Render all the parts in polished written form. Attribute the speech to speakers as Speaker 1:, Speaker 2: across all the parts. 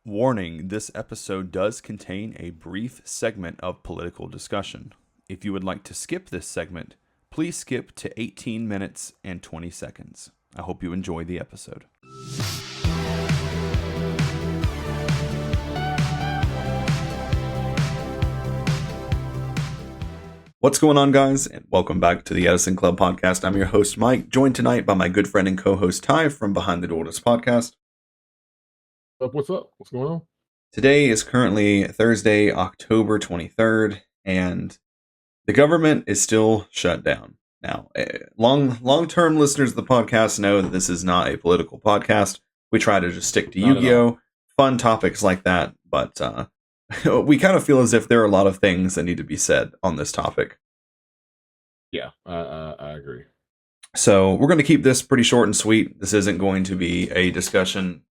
Speaker 1: Warning, this episode does contain a brief segment of political discussion. If you would like to skip this segment, please skip to 18 minutes and 20 seconds. I hope you enjoy the episode. What's going on, guys? And welcome back to the Edison Club podcast. I'm your host, Mike, joined tonight by my good friend and co-host, Ty, from Behind the Doors podcast.
Speaker 2: What's up? What's going on?
Speaker 1: Today is currently Thursday, October 23rd, and the government is still shut down. Now, long-term listeners of the podcast know that this is not a political podcast. We try to just stick to Yu-Gi-Oh!, fun topics like that, but we kind of feel as if there are a lot of things that need to be said on this topic.
Speaker 2: Yeah, I agree.
Speaker 1: So we're going to keep this pretty short and sweet. This isn't going to be a discussion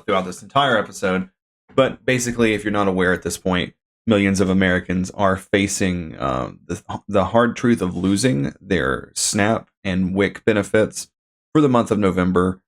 Speaker 1: throughout this entire episode, but basically, if you're not aware at this point, millions of Americans are facing the hard truth of losing their SNAP and WIC benefits for the month of November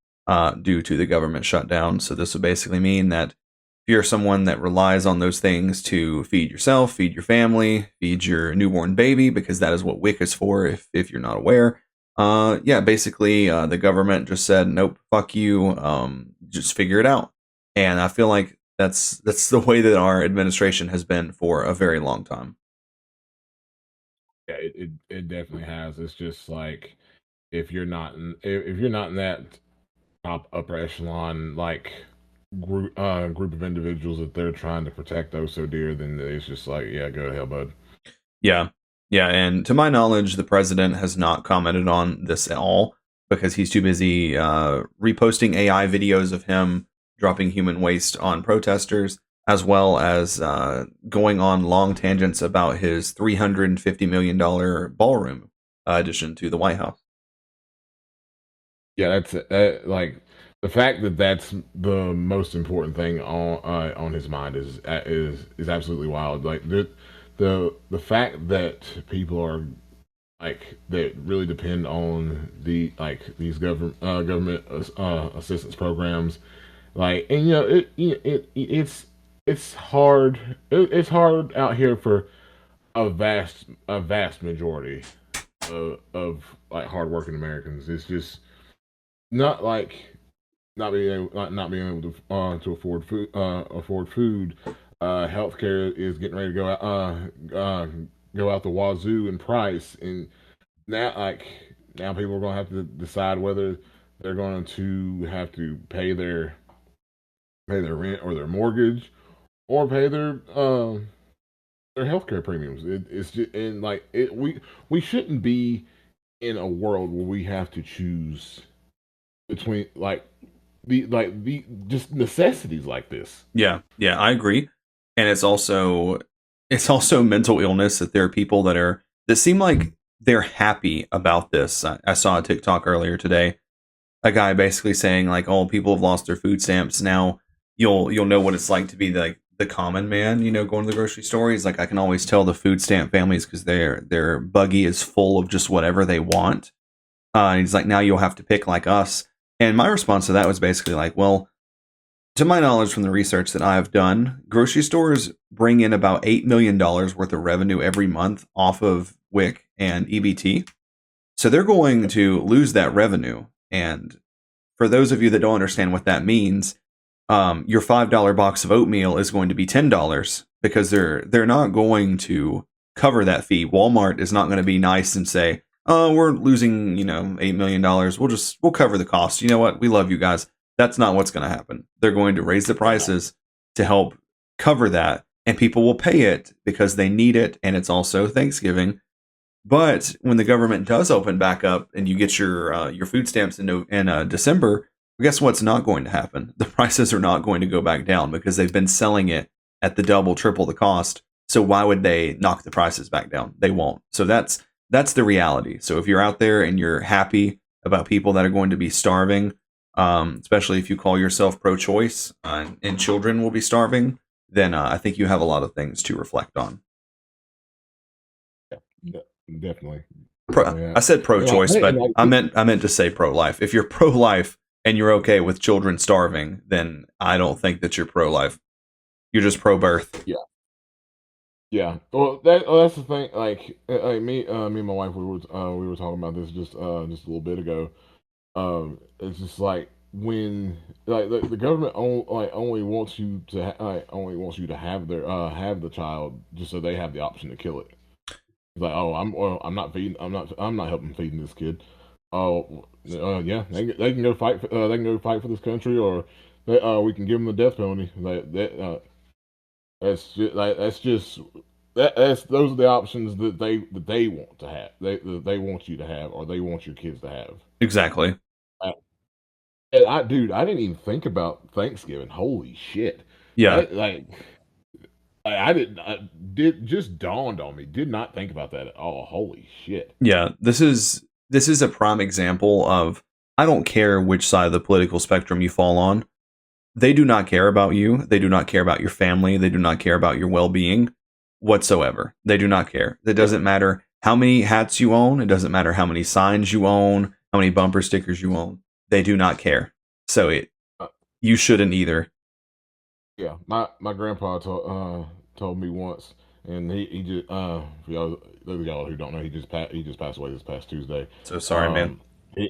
Speaker 1: due to the government shutdown. So this would basically mean that if you're someone that relies on those things to feed yourself, feed your family, feed your newborn baby, because that is what WIC is for, if you're not aware, basically the government just said, nope, fuck you, just figure it out. And I feel like that's the way that our administration has been for a very long time.
Speaker 2: Yeah, it definitely has. It's just like if you're not in that top upper echelon group of individuals that they're trying to protect those so dear, then it's just like, yeah, go to hell, bud.
Speaker 1: Yeah, and to my knowledge, the president has not commented on this at all because he's too busy reposting AI videos of him dropping human waste on protesters, as well as going on long tangents about his $350 million ballroom addition to the White House.
Speaker 2: Yeah, that's like the fact that that's the most important thing on his mind is absolutely wild. Like the fact that people are like that really depend on these government assistance programs. Like, and it's hard. It's hard out here for a vast majority of like hardworking Americans. It's just not being able to afford food. Healthcare is getting ready to go out the wazoo in price, and now people are going to have to decide whether they're going to have to pay their rent or their mortgage, or pay their healthcare premiums. It's just, and we shouldn't be in a world where we have to choose between the just necessities like this.
Speaker 1: Yeah, I agree, and it's also mental illness that there are people that seem like they're happy about this. I saw a TikTok earlier today, a guy basically saying like, "Oh, people have lost their food stamps now. You'll know what it's like to be the common man, going to the grocery store." He's like, I can always tell the food stamp families because their buggy is full of just whatever they want. And he's like, now you'll have to pick like us. And my response to that was basically like, well, to my knowledge from the research that I've done, grocery stores bring in about $8 million worth of revenue every month off of WIC and EBT. So they're going to lose that revenue. And for those of you that don't understand what that means, your $5 box of oatmeal is going to be $10 because they're not going to cover that fee. Walmart is not going to be nice and say, "Oh, we're losing, $8 million. We'll cover the cost. You know what? We love you guys." That's not what's going to happen. They're going to raise the prices to help cover that, and people will pay it because they need it, and it's also Thanksgiving. But when the government does open back up and you get your food stamps in December, guess what's not going to happen? The prices are not going to go back down because they've been selling it at the double, triple the cost. So why would they knock the prices back down? They won't. So that's the reality. So if you're out there and you're happy about people that are going to be starving, especially if you call yourself pro-choice and children will be starving, then I think you have a lot of things to reflect on.
Speaker 2: Yeah, definitely.
Speaker 1: I said pro-choice, but I meant to say pro-life. If you're pro-life and you're okay with children starving, then I don't think that you're pro-life. You're just pro birth.
Speaker 2: Yeah. Yeah, well, that's the thing. Like me and my wife, we were talking about this just a little bit ago. It's just like when like the government only wants you to only wants you to have the child just so they have the option to kill it. It's like, oh, I'm not feeding, I'm not helping feeding this kid. Oh, yeah, they can go fight. They can go fight for this country, or we can give them the death penalty. That's just that's those are the options that they want to have. They want you to have, or they want your kids to have.
Speaker 1: Exactly.
Speaker 2: Uh, dude, I didn't even think about Thanksgiving. Holy shit!
Speaker 1: Yeah.
Speaker 2: That, I didn't. I did just dawned on me. Did not think about that at all. Holy shit!
Speaker 1: Yeah. This is a prime example of I don't care which side of the political spectrum you fall on. They do not care about you. They do not care about your family. They do not care about your well-being whatsoever. They do not care. It doesn't matter how many hats you own. It doesn't matter how many signs you own, how many bumper stickers you own. They do not care. So
Speaker 2: Uh,
Speaker 1: you shouldn't either.
Speaker 2: yeah, my grandpa told me once, and he just for y'all those of y'all who don't know, he just passed away this past Tuesday.
Speaker 1: So sorry, man.
Speaker 2: Um,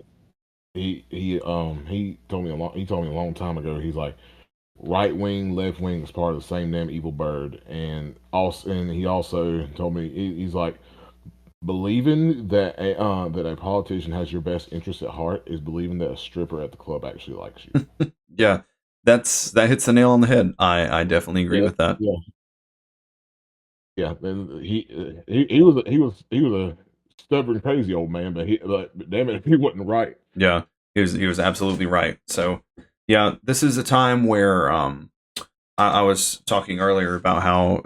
Speaker 2: he he told me a long time ago. He's like, right wing, left wing is part of the same damn evil bird, and he also told me he's like, believing that a politician has your best interest at heart is believing that a stripper at the club actually likes you.
Speaker 1: Yeah, that hits the nail on the head. I definitely agree
Speaker 2: Yeah,
Speaker 1: with that.
Speaker 2: yeah, yeah. And he was a stubborn, crazy old man, but damn it, he wasn't right.
Speaker 1: Yeah, he was absolutely right. So yeah, this is a time where I was talking earlier about how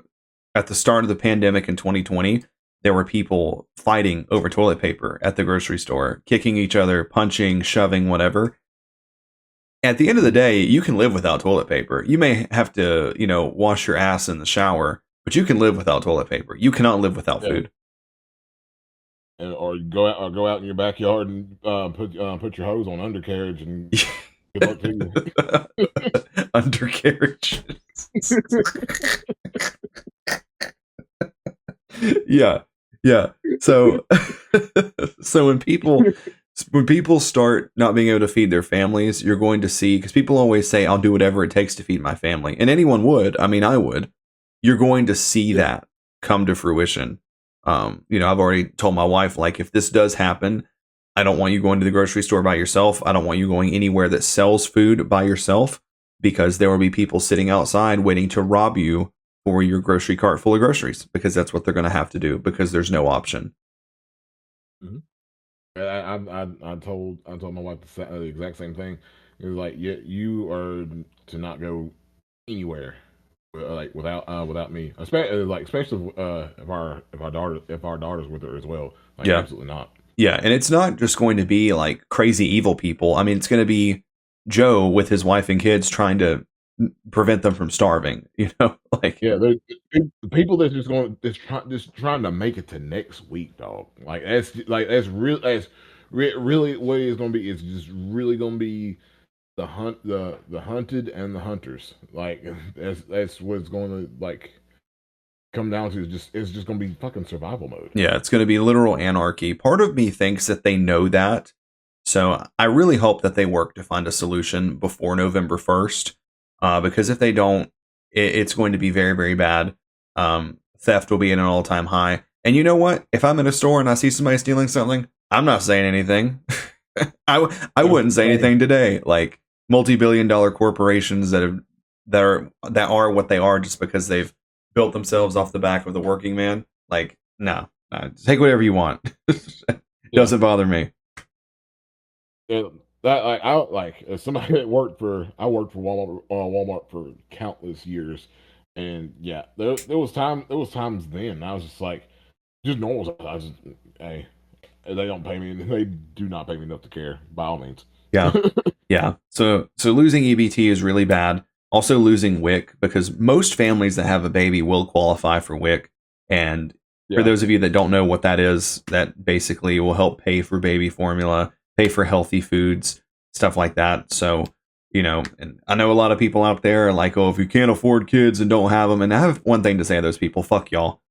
Speaker 1: at the start of the pandemic in 2020, there were people fighting over toilet paper at the grocery store, kicking each other, punching, shoving, whatever. At the end of the day, you can live without toilet paper. You may have to, wash your ass in the shower, but you can live without toilet paper. You cannot live without
Speaker 2: Yeah.
Speaker 1: food.
Speaker 2: And or go out in your backyard and put your hose on undercarriage and good luck to you.
Speaker 1: Undercarriage. Yeah. Yeah. So so when people start not being able to feed their families, you're going to see, because people always say, I'll do whatever it takes to feed my family. And anyone would. I mean, I would. You're going to see that come to fruition. I've already told my wife, like, if this does happen, I don't want you going to the grocery store by yourself. I don't want you going anywhere that sells food by yourself, because there will be people sitting outside waiting to rob you for your grocery cart full of groceries, because that's what they're going to have to do, because there's no option.
Speaker 2: Mhm. I told my wife the exact same thing. It was like, yeah, you are to not go anywhere like without me, especially if our daughter's with her as well. Like,
Speaker 1: Yeah.
Speaker 2: absolutely not.
Speaker 1: Yeah. And it's not just going to be like crazy evil people. I mean, it's going to be Joe with his wife and kids trying to prevent them from starving, like,
Speaker 2: Yeah, the people that's just trying to make it to next week, dog. That's really what it's gonna be. It's just really gonna be the hunted and the hunters. Like, that's what it's going to like come down to. It's just gonna be fucking survival mode.
Speaker 1: yeah, it's going to be literal anarchy. Part of me thinks that they know that. So I really hope that they work to find a solution before November 1st. Because if they don't, it's going to be very, very bad. Theft will be at an all-time high. And you know what? If I'm in a store and I see somebody stealing something, I'm not saying anything. I wouldn't say anything today. Like, multi-billion-dollar corporations that are what they are just because they've built themselves off the back of the working man. Like, no, take whatever you want. Doesn't bother me.
Speaker 2: Yeah, that as somebody that I worked for Walmart for countless years, and yeah, there was times then I was just like, just normal. I was just, hey, they don't pay me, they do not pay me enough to care, by all means.
Speaker 1: Yeah. Yeah. So losing EBT is really bad. Also losing WIC, because most families that have a baby will qualify for WIC. And for
Speaker 2: Yeah.
Speaker 1: those of you that don't know what that is, that basically will help pay for baby formula, pay for healthy foods, stuff like that. So And I know a lot of people out there are like, oh, if you can't afford kids and don't have them, and I have one thing to say to those people: fuck y'all.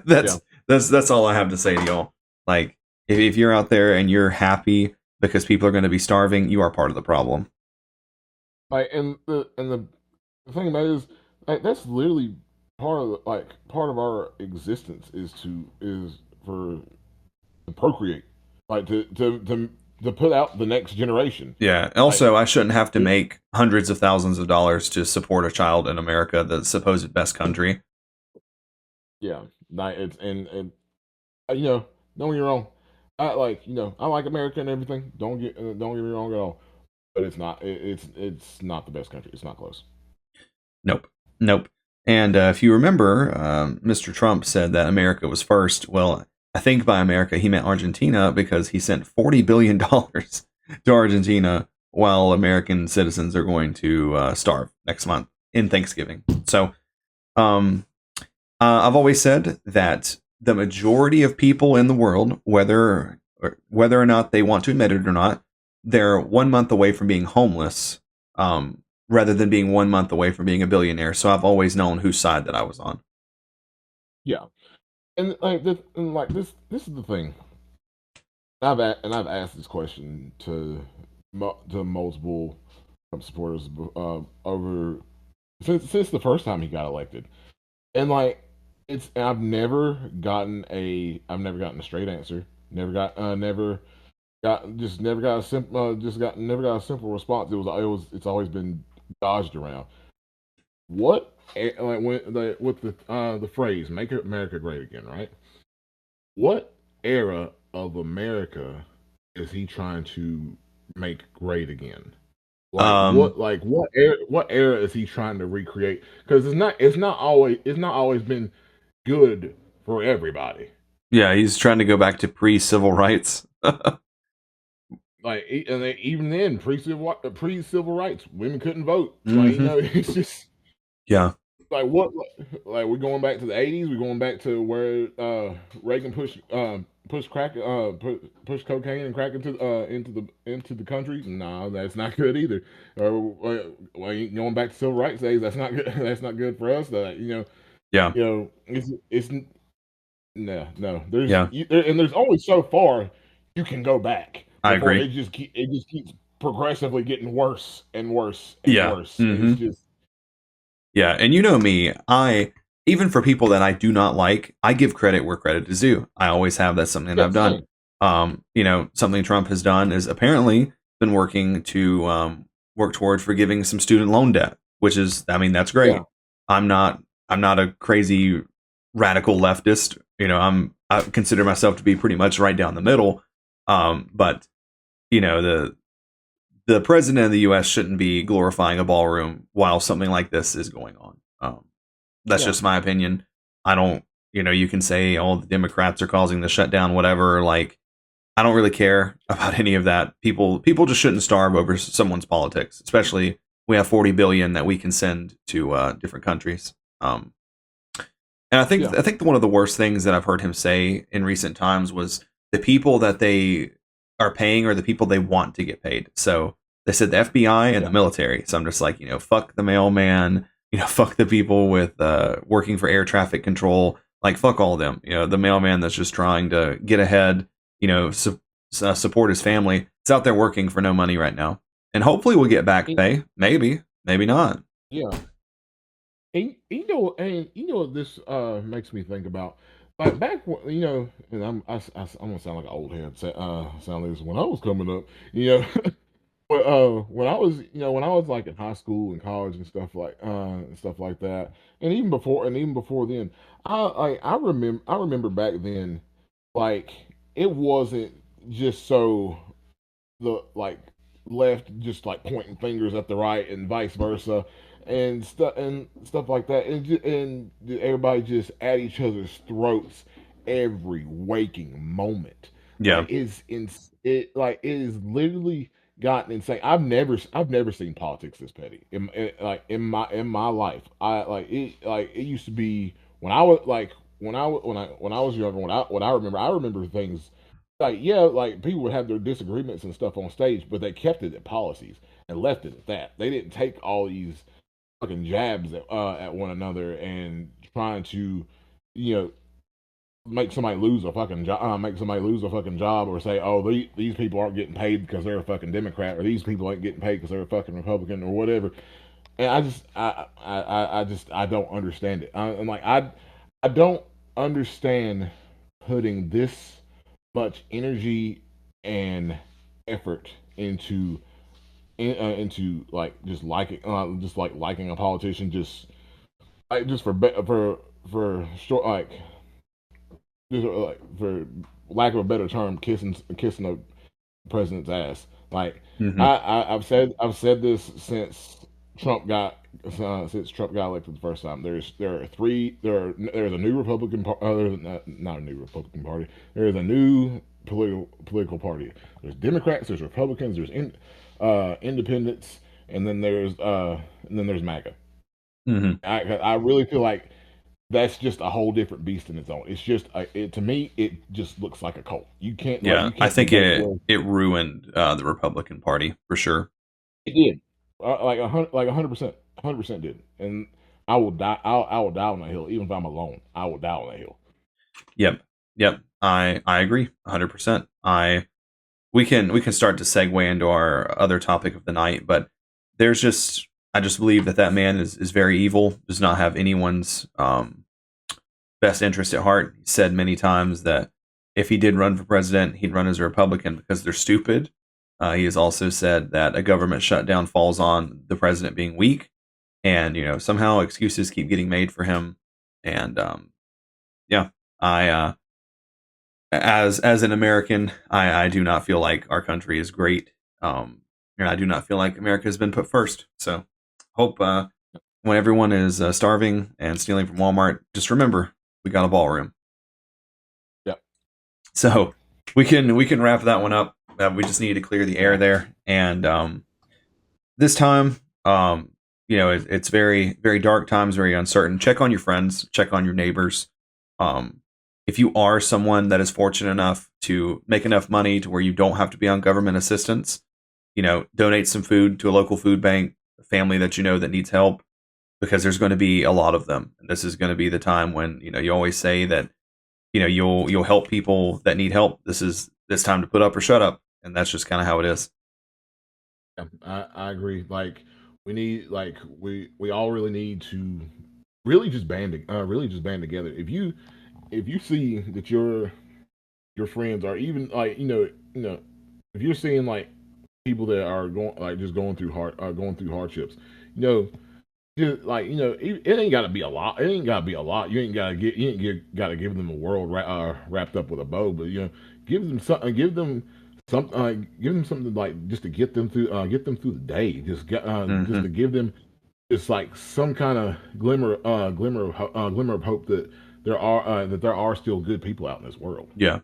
Speaker 2: Yeah.
Speaker 1: That's all I have to say to y'all. Like, if you're out there and you're happy because people are going to be starving, you are part of the problem.
Speaker 2: Like, the thing about it is, like, that's literally part of our existence is for to procreate, like to put out the next generation.
Speaker 1: Yeah.
Speaker 2: Like,
Speaker 1: Also, I shouldn't have to
Speaker 2: it,
Speaker 1: make hundreds of thousands of dollars to support a child in America, the supposed best country.
Speaker 2: yeah, like it's and don't get me wrong. I like America and everything. Don't get me wrong at all. But it's not the best country. It's not close.
Speaker 1: Nope. Nope. And if you remember, Mr. Trump said that America was first. Well, I think by America he meant Argentina because he sent $40 billion to Argentina while American citizens are going to starve next month in Thanksgiving. So um, I've always said that the majority of people in the world, whether or not they want to admit it or not, they're 1 month away from being homeless, rather than being 1 month away from being a billionaire. So I've always known whose side that I was on.
Speaker 2: Yeah, this is the thing. I've asked this question to multiple Trump supporters over since the first time he got elected, and like I've never gotten a straight answer. Never got a simple never got a simple response. It's always been dodged around. Like when with the phrase "Make America Great Again," right? What era of America is he trying to make great again?
Speaker 1: Um,
Speaker 2: What era is he trying to recreate? Because it's not always been good for everybody.
Speaker 1: yeah, he's trying to go back to pre-civil rights.
Speaker 2: Even then, pre civil rights, women couldn't vote.
Speaker 1: Hmm.
Speaker 2: It's just
Speaker 1: Yeah.
Speaker 2: like what like we're going back to the 80s. We're going back to where Reagan push cocaine and crack into the country. No, that's not good either. Going back to civil rights days, that's not good. That's not good for us.
Speaker 1: Yeah.
Speaker 2: It's no.
Speaker 1: Yeah.
Speaker 2: And there's only so far you can go back
Speaker 1: I
Speaker 2: before
Speaker 1: agree.
Speaker 2: it just keeps progressively getting worse and worse and
Speaker 1: Yeah.
Speaker 2: worse. It's
Speaker 1: Hmm.
Speaker 2: just
Speaker 1: Yeah. And you know me, even for people that I do not like, I give credit where credit is due. I always have. That's something that
Speaker 2: yeah,
Speaker 1: I've done.
Speaker 2: same.
Speaker 1: Something Trump has done is apparently been working to work toward forgiving some student loan debt, which is, I mean, that's
Speaker 2: Yeah.
Speaker 1: great. I'm not, I'm not a crazy radical leftist. I consider myself to be pretty much right down the middle. But you know, the president of the U.S. shouldn't be glorifying a ballroom while something like this is going on. That's
Speaker 2: Yeah.
Speaker 1: just my opinion. I don't, you can say, oh, the Democrats are causing the shutdown, whatever. Like, I don't really care about any of that. People just shouldn't starve over someone's politics, especially we have 40 billion that we can send to different countries. And
Speaker 2: Yeah.
Speaker 1: I think one of the worst things that I've heard him say in recent times was the people that they are paying are the people they want to get paid. So they said the FBI and the
Speaker 2: Yeah.
Speaker 1: military. So I'm just like, fuck the mailman, fuck the people with working for air traffic control, like fuck all of them. The mailman that's just trying to get ahead, support his family. It's out there working for no money right now, and hopefully we'll get back
Speaker 2: And,
Speaker 1: pay. Maybe, maybe not.
Speaker 2: yeah. And you know what this makes me think about? Like back when, and I'm gonna sound like an old head. Sound like this when I was coming up, you know. But when I was like in high school and college and stuff like that, and even before then, I remember back then, like it wasn't just so the like left just like pointing fingers at the right and vice versa and stuff like that and everybody just at each other's throats every waking moment
Speaker 1: Yeah,
Speaker 2: it is literally gotten insane. I've never seen politics this petty in my life. It used to be when I was like when I was younger. I remember things like, yeah, like people would have their disagreements and stuff on stage, but they kept it at policies. and left it at that. They didn't take all these fucking jabs at one another and trying to, you know, make somebody lose a fucking job, or say, oh, these people aren't getting paid because they're a fucking Democrat, or these people ain't getting paid because they're a fucking Republican, or whatever. And I don't understand it. I don't understand putting this much energy and effort into like just like liking a politician, just for short, like just like for lack of a better term, kissing a president's ass. Like
Speaker 1: Mm-hmm.
Speaker 2: I've said this since Trump got elected the first time. There's a new Republican not a new Republican Party. There is a new political party. There's Democrats, there's Republicans, there's independents, and then there's MAGA.
Speaker 1: Mm-hmm.
Speaker 2: I really feel like that's just a whole different beast in its own. It's just to me, it just looks like a cult. You can't.
Speaker 1: Yeah,
Speaker 2: You can't
Speaker 1: I think it ruined the Republican Party for sure.
Speaker 2: It did. Like 100%, 100% did. And I will die. I will die on that hill, even if I'm alone. I will die on that hill.
Speaker 1: Yep, yep. I agree 100%. We can start to segue into our other topic of the night, but I just believe that man is very evil. Does not have anyone's best interest at heart. He said many times that if he did run for president, he'd run as a Republican because they're stupid. He has also said that a government shutdown falls on the president being weak, and somehow excuses keep getting made for him. And yeah, I as an American, I do not feel like our country is great, and I do not feel like America has been put first. So hope when everyone is starving and stealing from Walmart, just remember we got a ballroom.
Speaker 2: Yep.
Speaker 1: So we can wrap that one up. We just need to clear the air there, and this time, it's very very dark times, very uncertain. Check on your friends, check on your neighbors. If you are someone that is fortunate enough to make enough money to where you don't have to be on government assistance, donate some food to a local food bank, a family that that needs help, because there's going to be a lot of them. And this is going to be the time when, you always say that, you'll help people that need help. This is time to put up or shut up. And that's just kind of how it is.
Speaker 2: Yeah, I agree. Like we need, we all really need to really just band together. If you see that your friends are even like, if you're seeing like people that are going through hardships, it ain't gotta be a lot. It ain't gotta be a lot. You ain't gotta give them a world wrapped up with a bow, but give them something. Give them something like just to get them through the day. Just to give them just like some kind of glimmer of hope that there are still good people out in this world.
Speaker 1: Yeah,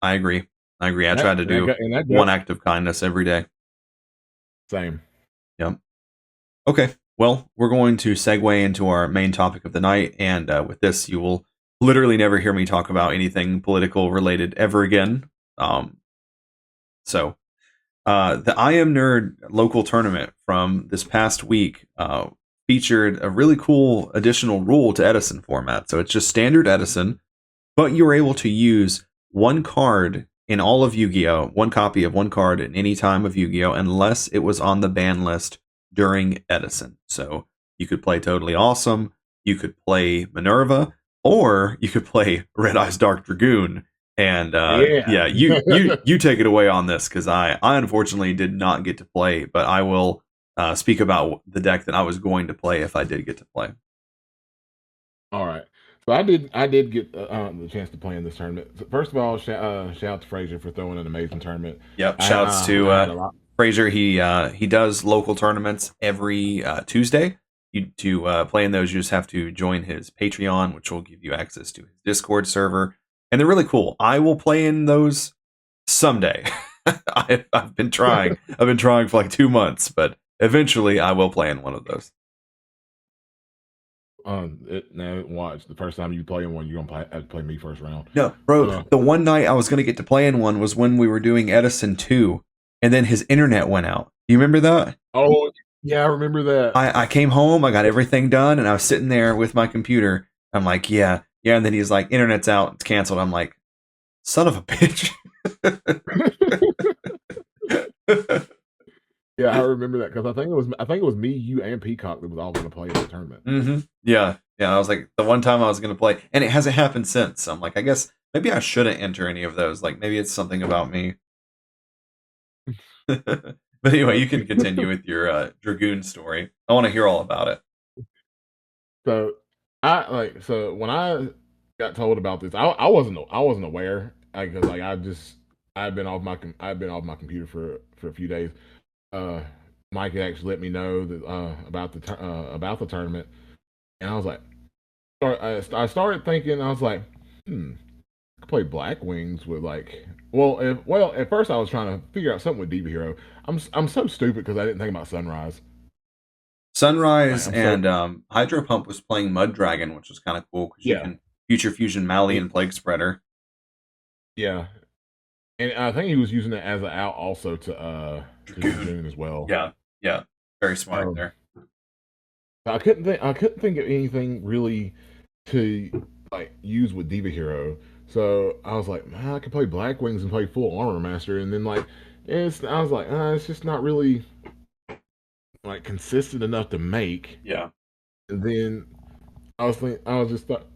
Speaker 1: I agree. I try to do one act of kindness every day.
Speaker 2: Same.
Speaker 1: Yep. Okay. Well, we're going to segue into our main topic of the night, and with this, you will literally never hear me talk about anything political related ever again. So, the IMNerd local tournament from this past week featured a really cool additional rule to Edison format. So it's just standard Edison, but you're able to use one card in all of Yu-Gi-Oh!, one copy of one card at any time of Yu-Gi-Oh!, unless it was on the ban list during Edison. So you could play Totally Awesome, you could play Minerva, or you could play Red Eyes Dark Dragoon. And you take it away on this, because I unfortunately did not get to play, but I will speak about the deck that I was going to play if I did get to play.
Speaker 2: All right. So I did get the chance to play in this tournament. So first of all, shout out to Frazier for throwing an amazing tournament.
Speaker 1: Yep. Shouts to Frazier. He does local tournaments every Tuesday. To play in those, you just have to join his Patreon, which will give you access to his Discord server, and they're really cool. I will play in those someday. I've been trying. I've been trying for like 2 months, but eventually I will play in one of those.
Speaker 2: Now watch, the first time you play in one, you're gonna have to play me first round.
Speaker 1: No, bro. The one night I was gonna get to play in one was when we were doing Edison 2, and then his internet went out, You remember that?
Speaker 2: Oh, yeah, I remember that.
Speaker 1: I came home, I got everything done, and I was sitting there with my computer. I'm like, yeah, yeah. And then he's like, internet's out, it's canceled. I'm like, son of a bitch.
Speaker 2: Yeah, I remember that because I think it was me, you, and Peacock that was all going to play in the tournament.
Speaker 1: Yeah, yeah. I was like, the one time I was going to play, and it hasn't happened since. So I'm like, I guess maybe I shouldn't enter any of those. Like, maybe it's something about me. But anyway, you can continue with your Dragoon story. I want to hear all about it.
Speaker 2: So so when I got told about this, I wasn't aware because like I've been off my computer for a few days. Uh, Mike had actually let me know that about the tournament, and I was like, I started thinking, I was like, I could play Black Wings with like, at first I was trying to figure out something with Diva Hero. I'm so stupid because I didn't think about Sunrise. Like
Speaker 1: Sunrise
Speaker 2: I'm so
Speaker 1: and Hydro Pump was playing Mud Dragon, which was kind of cool because you
Speaker 2: yeah
Speaker 1: can Future Fusion Mally
Speaker 2: it,
Speaker 1: and Plague Spreader.
Speaker 2: yeah, and I think he was using it as an out also to
Speaker 1: Dragoon.
Speaker 2: Dragoon as well.
Speaker 1: Yeah, yeah. Very smart
Speaker 2: Um,
Speaker 1: there.
Speaker 2: I couldn't think of anything really to like use with Diva Hero. So I was like, man, I could play Black Wings and play full Armor Master, and then like I was like, it's just not really like consistent enough to make.
Speaker 1: Yeah.
Speaker 2: And then I was just thought,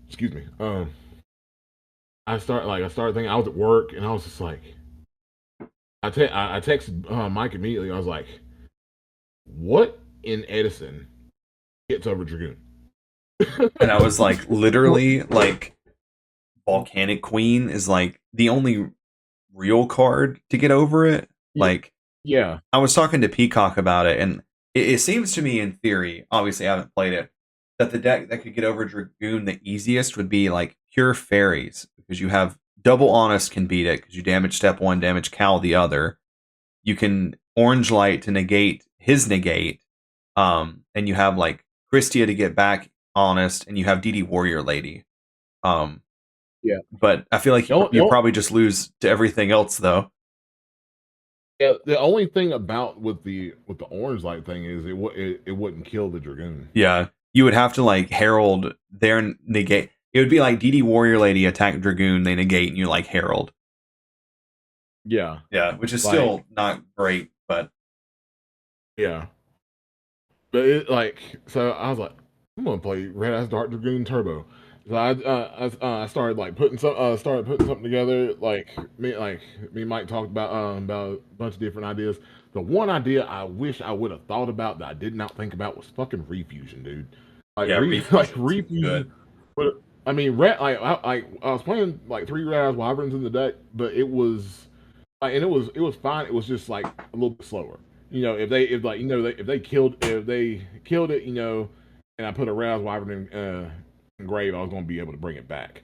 Speaker 2: excuse me. I started thinking I was at work, and I was just like, I texted Mike immediately. I was like, what in Edison gets over Dragoon?
Speaker 1: And I was like, literally, like, Volcanic Queen is like the only real card to get over it. Like,
Speaker 2: Yeah,
Speaker 1: I was talking to Peacock about it, and it seems to me, in theory, obviously I haven't played it, that the deck that could get over Dragoon the easiest would be like Pure Fairies, because you have Double Honest can beat it, because you damage step one, damage Cal the other. You can Orange Light to negate his negate, and you have like Christia to get back Honest, and you have DD Warrior Lady. Um,
Speaker 2: yeah.
Speaker 1: but I feel like
Speaker 2: The only, the
Speaker 1: you
Speaker 2: only,
Speaker 1: probably just lose to everything else, though.
Speaker 2: yeah, the only thing about with the orange light thing is it wouldn't kill the Dragoon.
Speaker 1: Yeah, you would have to like Herald their negate. It would be like DD Warrior Lady attack Dragoon, they negate, and you like Herald.
Speaker 2: Yeah,
Speaker 1: Yeah, which is
Speaker 2: like
Speaker 1: still not great, but
Speaker 2: yeah, but it like so I was like, I'm gonna play Red Eyes Dark Dragoon Turbo. So I started like started putting something together. Like me and Mike talked about a bunch of different ideas. The one idea I wish I would have thought about that I did not think about was fucking refusion, dude.
Speaker 1: yeah,
Speaker 2: Like
Speaker 1: Refusion's
Speaker 2: refusion.
Speaker 1: good.
Speaker 2: But I mean, I was playing like three Red Eyes Wyverns in the deck, but it was like, and it was fine. It was just like a little bit slower. You know, if they killed it, you know, and I put a Red Eyes Wyvern in grave, I was going to be able to bring it back.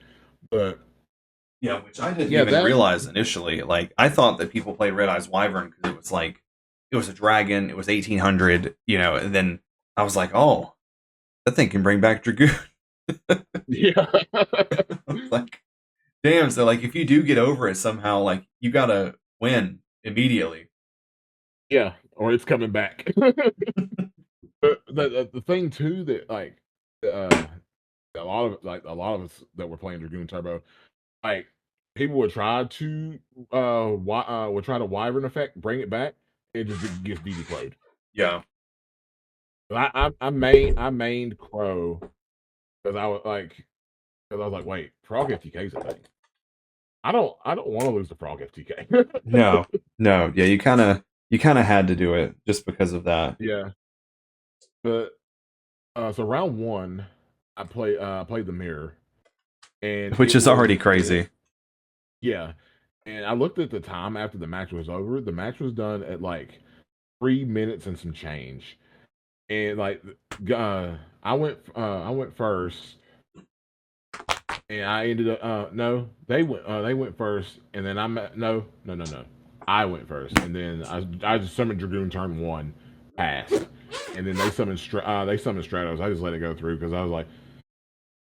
Speaker 2: But
Speaker 1: Yeah, which I didn't
Speaker 2: yeah,
Speaker 1: even
Speaker 2: that
Speaker 1: realize initially. Like, I thought that people played Red Eyes Wyvern because it was like it was a dragon, it was 1800, and then I was like, oh, that thing can bring back Dragoon.
Speaker 2: yeah,
Speaker 1: I was like, damn. So like, if you do get over it somehow, like you gotta win immediately.
Speaker 2: yeah, or it's coming back. But the thing too that uh, a lot of us that were playing Dragoon Turbo, like people would try to would try to Wyvern effect, bring it back, it just gets DD
Speaker 1: Yeah,
Speaker 2: I mained Crow because I was like, wait, Frog FTK is a thing. I don't want to lose to Frog FTK.
Speaker 1: no, no, yeah, you kind of had to do it just because of that,
Speaker 2: Yeah, but so round one, I played the mirror, and
Speaker 1: which
Speaker 2: it
Speaker 1: is
Speaker 2: was
Speaker 1: already crazy.
Speaker 2: yeah, and I looked at the time after the match was over. The match was done at like 3 minutes and some change, and like I went first, and I ended up no, they went first, and then no, I went first, and then I just summoned Dragoon turn one, passed, and then they summoned Stratos. I just let it go through because I was like,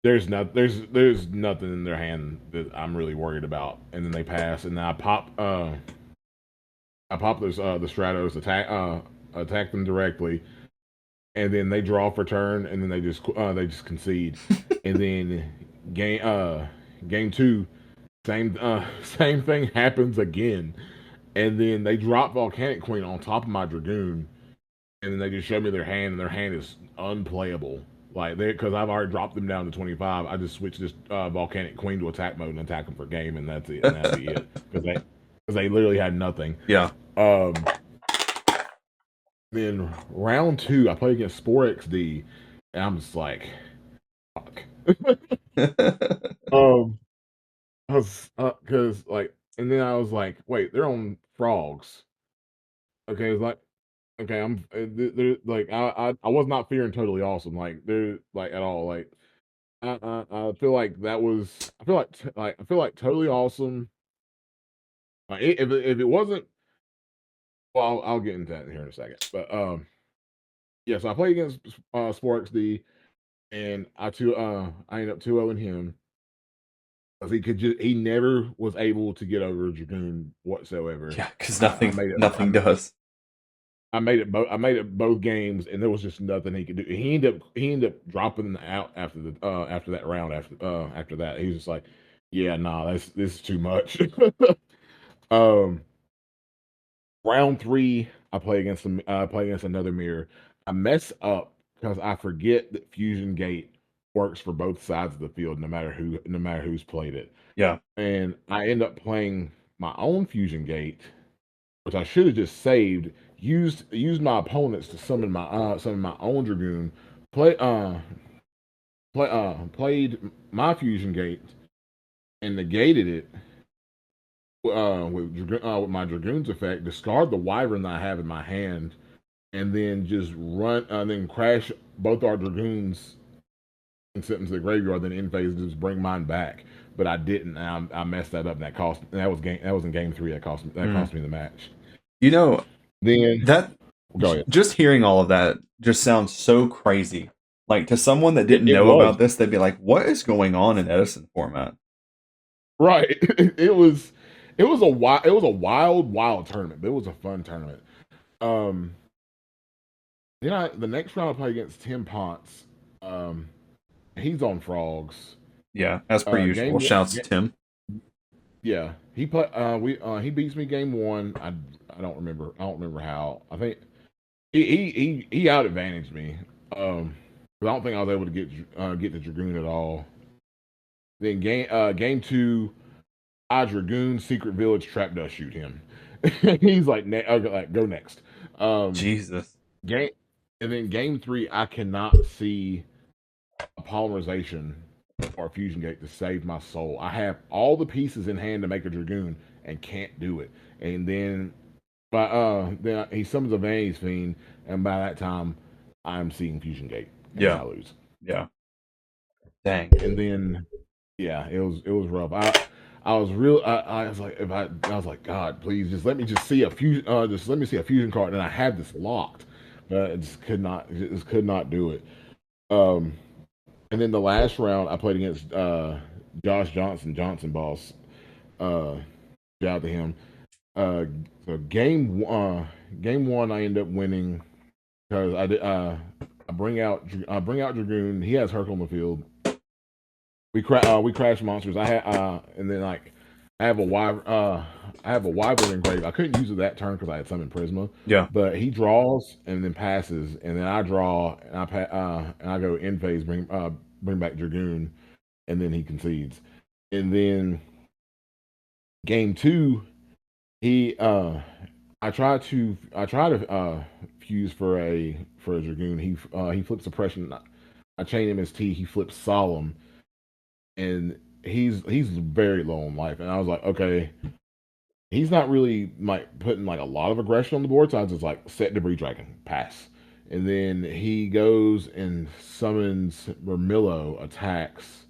Speaker 2: there's nothing in their hand that I'm really worried about, and then they pass, and then I pop I pop the Stratos, attack them directly, and then they draw for turn, and then they just concede, and then game game two, same same thing happens again, and then they drop Volcanic Queen on top of my Dragoon, and then they just show me their hand, and their hand is unplayable. Like they, because I've already dropped them down to 25, I just switch this Volcanic Queen to attack mode and attack them for game, and that's it. And that'd be it because they literally had nothing.
Speaker 1: Yeah.
Speaker 2: Um, then round two, I play against Spore XD, and I'm just like, fuck. um, I was because like, and then I was like, wait, they're on frogs. Okay, it's like, okay, they're like, I was not fearing totally awesome, like they're like at all, like I feel like that was, I feel like totally awesome. Like if it wasn't, well, I'll get into that here in a second, but yeah, so I play against Spore XD, and I ended up 2-0ing him because he never was able to get over Dragoon whatsoever.
Speaker 1: Yeah, because
Speaker 2: I
Speaker 1: nothing
Speaker 2: made it.
Speaker 1: nothing does.
Speaker 2: I made it both games, and there was just nothing he could do. He ended up dropping out after the after that round. After that, he was just like, "Yeah, nah, this is too much." um, round three, I play against another mirror. I mess up because I forget that Fusion Gate works for both sides of the field, no matter who's played it,
Speaker 1: Yeah.
Speaker 2: and I end up playing my own Fusion Gate, which I should have just saved. Used my opponents to summon my own Dragoon. Play played my Fusion Gate and negated it with my Dragoon's effect. Discard the Wyvern that I have in my hand, and then just then crash both our Dragoons and sent them to the graveyard. Then in phase just bring mine back. But I didn't. And I messed that up. And that was in game three. Cost me the match.
Speaker 1: You know,
Speaker 2: Then
Speaker 1: that
Speaker 2: go ahead.
Speaker 1: just hearing all of that just sounds so crazy. Like to someone that didn't
Speaker 2: It
Speaker 1: know
Speaker 2: was.
Speaker 1: about this, they'd be like, "What is going on in Edison format?"
Speaker 2: Right. It was a wild tournament, but it was a fun tournament. Um the next round I play against Tim Ponce. Um he's on frogs.
Speaker 1: Yeah, as per usual. Shouts to Tim.
Speaker 2: Yeah. He beats me game one. I don't remember. I don't remember how. I think he out advantaged me. But I don't think I was able to get the Dragoon at all. Then game two, I Dragoon Secret Village trap dust shoot him. He's like, okay, like go next.
Speaker 1: Jesus.
Speaker 2: Game and then game three, I cannot see a polymerization or a fusion gate to save my soul. I have all the pieces in hand to make a Dragoon and can't do it. And then he summons a Vanity's Fiend, and by that time, I'm seeing fusion gate, and
Speaker 1: Yeah.
Speaker 2: I lose.
Speaker 1: Yeah. Dang.
Speaker 2: And then yeah, it was rough. I was like, I was like, God, please just let me just see a fusion, just let me see a fusion card, and I had this locked, but it just could not do it. Um, and then the last round I played against Josh Johnson boss. Shout out to him. Uh, so game one I end up winning because I bring out Dragoon. He has Herc on the field. We crash monsters. I had and then like I have a wyvern engrave. I couldn't use it that turn because I had summoned Prisma.
Speaker 1: Yeah.
Speaker 2: But he draws and then passes, and then I draw and I go in phase, bring back Dragoon, and then he concedes. And then game two, he I try to fuse for a Dragoon. He flips suppression. I chain him as T. He flips solemn, and he's very low on life. And I was like, okay, he's not really like putting like a lot of aggression on the board. So I was just like set debris dragon, pass. And then he goes and summons Vermillo, attacks,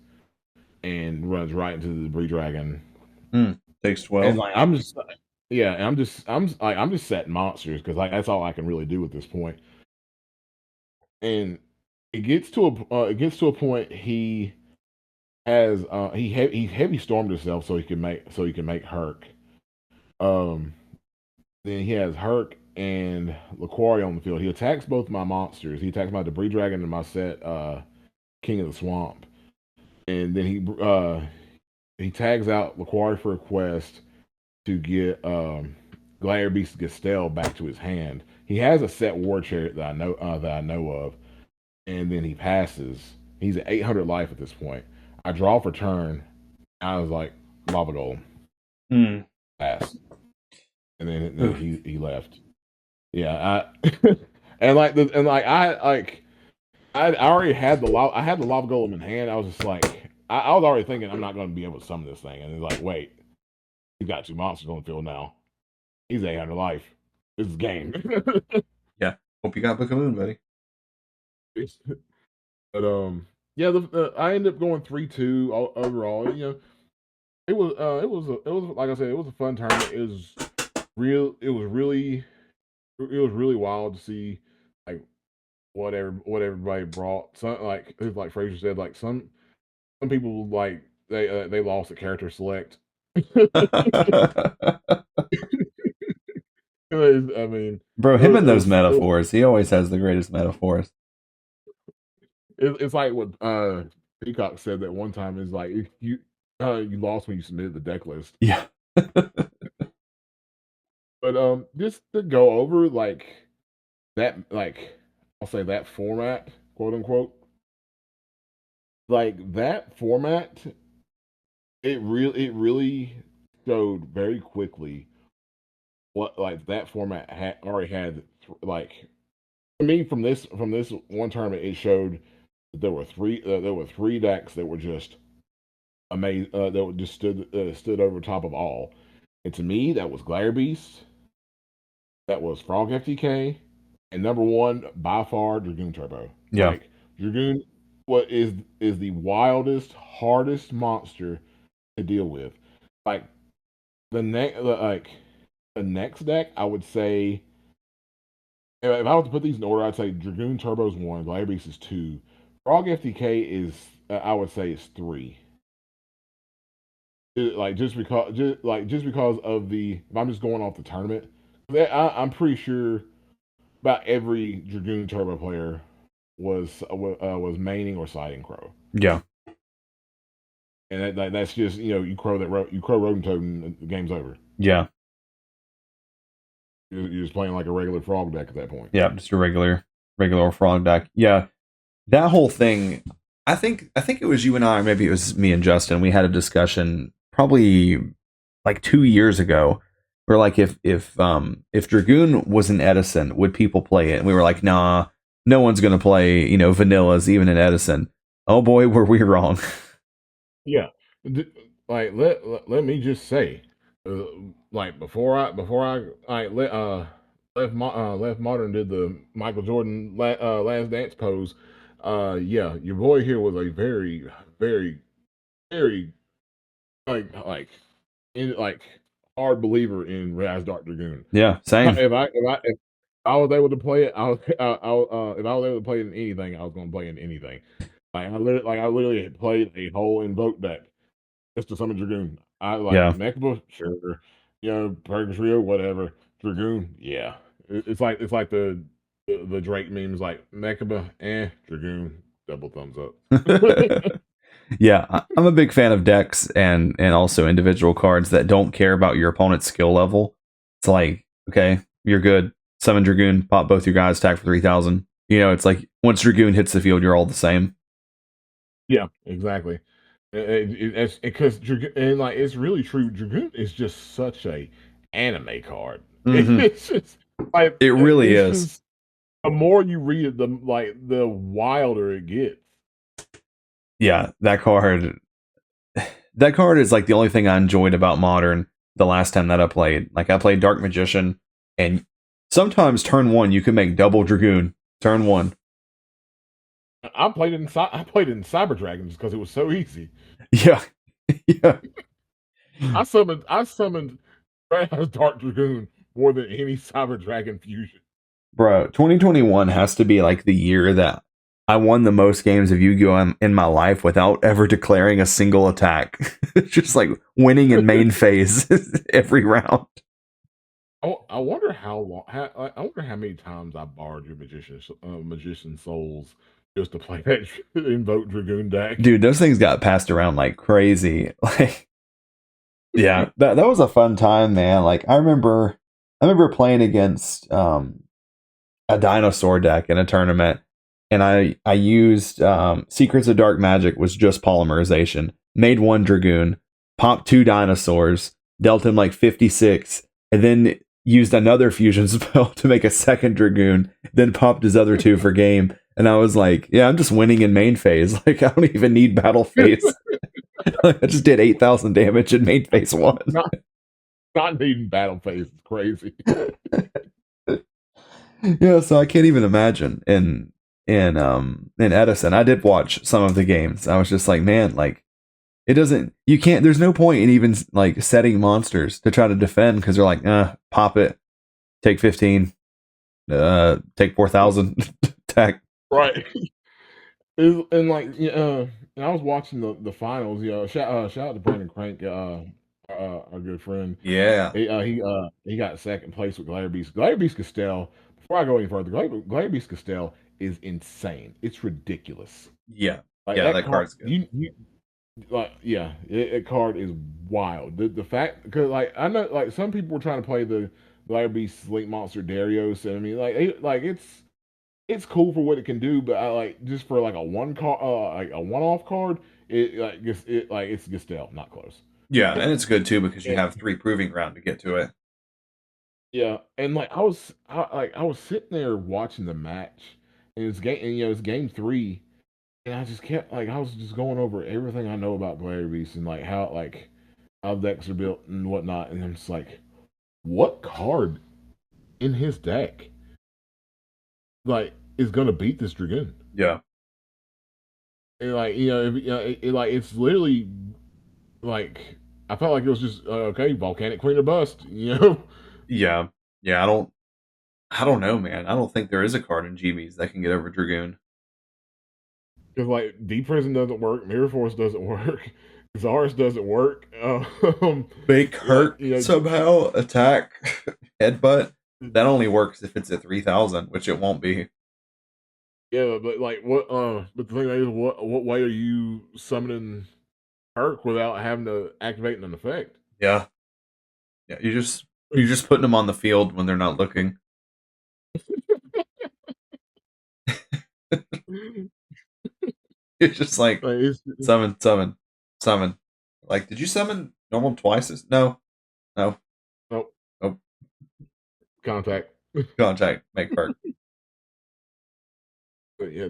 Speaker 2: and runs right into the debris dragon.
Speaker 1: Takes 12.
Speaker 2: And like I'm just yeah, and I'm just setting monsters because like that's all I can really do at this point. And it gets to a point he has he heavy stormed himself so he can make Herc. Um Then he has Herc and Laquari on the field. He attacks both my monsters. He attacks my Debris Dragon and my set King of the Swamp. And then he tags out Laquari for a quest to get Gladiator Beast Gastel back to his hand. He has a set War Chariot that I know of, and then he passes. He's at 800 life at this point. I draw for turn. I was like, Lava Golem. Pass. And then he left. Yeah, I already had the Lava Golem in hand. I was just like, I was already thinking I'm not going to be able to summon this thing, and it's like, wait, he's got 2 monsters on the field now. He's 800 life. This is game.
Speaker 1: Yeah, hope you got Book of Moon, buddy.
Speaker 2: But yeah, I ended up going 3-2 overall. You know, it was like I said, it was a fun tournament. It was really wild to see like what everybody brought. Some like Fraser said, like some people like they lost at character select. I mean,
Speaker 1: bro, him and those metaphors. He always has the greatest metaphors.
Speaker 2: It's like what Peacock said that one time is like you lost when you submitted the deck list.
Speaker 1: Yeah.
Speaker 2: But just to go over like that, like I'll say that format, quote unquote, like that format, it really showed very quickly what like that format already had. Like I mean, from this one tournament, it showed that there were three decks that were just amazing. That were just stood over top of all. And to me, that was Glare Beast, that was Frog FTK, and number one by far Dragoon Turbo.
Speaker 1: Yeah,
Speaker 2: like Dragoon, what is the wildest, hardest monster to deal with. Like the next deck, I would say, if I was to put these in order, I'd say Dragoon Turbo is 1, Glare Beast is 2, Frog FTK is I would say is 3. Like just because of the, if I'm just going off the tournament, I'm pretty sure about every Dragoon Turbo player was maining or siding Crow.
Speaker 1: Yeah,
Speaker 2: and that's just, you know, you crow Rodent Toad and the game's over.
Speaker 1: Yeah,
Speaker 2: you're just playing like a regular frog deck at that point.
Speaker 1: Yeah, just a regular frog deck. Yeah, that whole thing. I think it was you and I, or maybe it was me and Justin. We had a discussion probably like 2 years ago. We're like, if Dragoon was an Edison, would people play it? And we were like, nah, no one's gonna play, you know, vanillas even in Edison. Oh boy, were we wrong.
Speaker 2: Yeah, like let me just say, like before I left Modern did the Michael Jordan Last Dance pose. Yeah, your boy here was a very like hard believer in Raz Dark Dragoon.
Speaker 1: Yeah, same.
Speaker 2: If I was able to play it, if I was able to play it in anything, I was going to play it in anything. Like I literally played a whole invoke deck just to summon Dragoon. I like Mechaba, sure, you know, Purgatory, whatever. Dragoon, yeah. It's like the Drake memes, like Mechaba, Dragoon, double thumbs up.
Speaker 1: Yeah, I'm a big fan of decks and also individual cards that don't care about your opponent's skill level. It's like, okay, you're good. Summon Dragoon, pop both your guys, attack for 3,000. You know, it's like once Dragoon hits the field, you're all the same.
Speaker 2: Yeah, exactly. It's because and like it's really true. Dragoon is just such a anime card.
Speaker 1: Mm-hmm.
Speaker 2: It's just like
Speaker 1: it really is.
Speaker 2: Just, the more you read it, the wilder it gets.
Speaker 1: Yeah, that card is like the only thing I enjoyed about Modern the last time that I played. Like I played Dark Magician, and sometimes turn 1 you can make double Dragoon. Turn 1.
Speaker 2: I played in Cyber Dragons because it was so easy.
Speaker 1: Yeah. Yeah.
Speaker 2: I summoned Dark Dragoon more than any Cyber Dragon fusion.
Speaker 1: Bro, 2021 has to be like the year that I won the most games of Yu-Gi-Oh! In my life without ever declaring a single attack. Just like winning in main phase every round.
Speaker 2: I wonder how long. I wonder how many times I borrowed your magician souls just to play that invoke dragoon deck.
Speaker 1: Dude, those things got passed around like crazy. Like, yeah, that was a fun time, man. Like, I remember playing against a dinosaur deck in a tournament, and I used Secrets of Dark Magic was just polymerization. Made one dragoon, popped two dinosaurs, dealt him like 56, and then used another fusion spell to make a second dragoon, then popped his other two for game. And I was like, yeah, I'm just winning in main phase. Like, I don't even need battle phase. I just did 8,000 damage in main phase one.
Speaker 2: not not needing battle phase is crazy.
Speaker 1: Yeah, so I can't even imagine in Edison. I did watch some of the games. I was just like, man, like it doesn't you can't there's no point in even like setting monsters to try to defend because they're like, pop it, take 15, take 4,000 attack.
Speaker 2: Right. And like and I was watching the finals. Shout out to Brandon Crank, our good friend.
Speaker 1: Yeah.
Speaker 2: He got second place with Gladiator Beast. Gladiator Beast Castell. Before I go any further, Gladiator Beast Castell is insane. It's ridiculous.
Speaker 1: Yeah.
Speaker 2: Like
Speaker 1: Yeah,
Speaker 2: that
Speaker 1: that
Speaker 2: card,
Speaker 1: card's good.
Speaker 2: you like yeah, that card is wild. The fact because like I know like some people were trying to play the Gladiator Beast Link Monster Darius, and I mean like it's cool for what it can do, but I like just for like a one card, like a one-off card, it's Gestel, not close.
Speaker 1: Yeah, and it's good too because you
Speaker 2: And,
Speaker 1: have three proving ground to get to it.
Speaker 2: yeah, and like I was sitting there watching the match, and it's game three, and I just kept like I was just going over everything I know about Gladiator Beast and how decks are built and whatnot, and I'm just like, what card in his deck like is gonna beat this Dragoon?
Speaker 1: Yeah.
Speaker 2: And like like it's literally like I felt like it was just okay, Volcanic Queen or bust, you know?
Speaker 1: Yeah. Yeah, I don't know, man. I don't think there is a card in GBs that can get over Dragoon.
Speaker 2: Because like Deep Prison doesn't work, Mirror Force doesn't work, Czarus doesn't work.
Speaker 1: Make
Speaker 2: Like
Speaker 1: hurt somehow, attack, headbutt. That only works if it's at 3,000, which it won't be.
Speaker 2: yeah, but like what? But the thing is, what way are you summoning Herc without having to activate an effect?
Speaker 1: Yeah. Yeah, you're just putting them on the field when they're not looking. It's just like
Speaker 2: Like
Speaker 1: summon, summon, summon. Like, did you summon normal twice? No, no,
Speaker 2: oh,
Speaker 1: no.
Speaker 2: contact.
Speaker 1: Contact, make hurt.
Speaker 2: But yeah,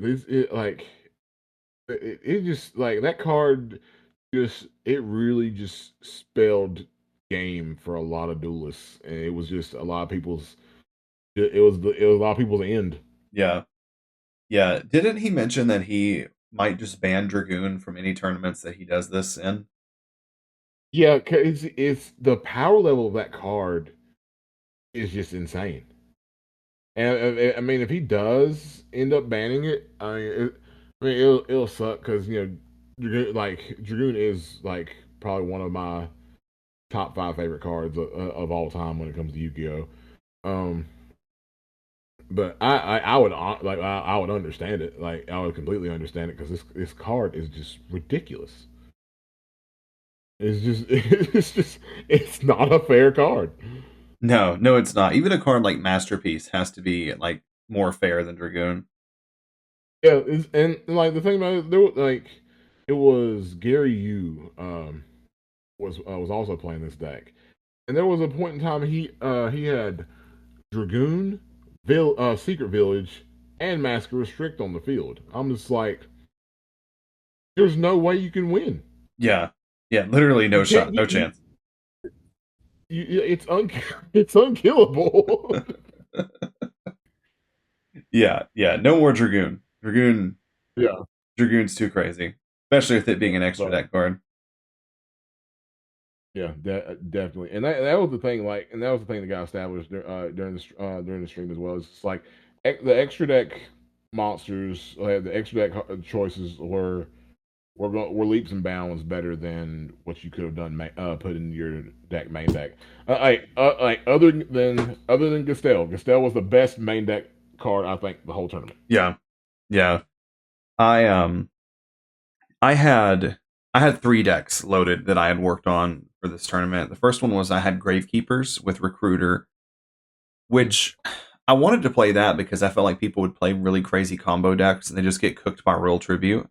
Speaker 2: it just like that card just it really just spelled game for a lot of duelists, and it was just a lot of people's. It was a lot of people's end.
Speaker 1: Yeah, yeah. Didn't he mention that he might just ban Dragoon from any tournaments that he does this in?
Speaker 2: Yeah, cause it's the power level of that card is just insane. And I mean, if he does end up banning it, it'll suck because Dragoon is like probably one of my top five favorite cards of all time when it comes to Yu-Gi-Oh. Um, but I would I would understand it. Like I would completely understand it because this card is just ridiculous. It's just it's not a fair card.
Speaker 1: No, no, it's not. Even a card like Masterpiece has to be like more fair than Dragoon.
Speaker 2: Yeah, and like the thing about it, there was, like it was Gary Yu was also playing this deck, and there was a point in time he had Dragoon, Secret Village, and Masker Restrict on the field. I'm just like, there's no way you can win.
Speaker 1: Yeah, yeah. Literally no
Speaker 2: You
Speaker 1: shot,
Speaker 2: can't.
Speaker 1: no chance.
Speaker 2: It's unkillable.
Speaker 1: Yeah, yeah. No more Dragoon.
Speaker 2: Yeah,
Speaker 1: Dragoon's too crazy, especially with it being an extra
Speaker 2: so
Speaker 1: deck card.
Speaker 2: yeah, definitely. And that was the thing. Like, and that was the thing that got established during the stream as well. It's like the extra deck monsters, the extra deck choices were we're leaps and bounds better than what you could have done. Put in your deck main deck. Like other than Gastel was the best main deck card I think the whole tournament.
Speaker 1: Yeah, yeah. I I had I had 3 decks loaded that I had worked on for this tournament. The first one was I had Gravekeepers with Recruiter, which I wanted to play that because I felt like people would play really crazy combo decks and they just get cooked by Royal Tribute.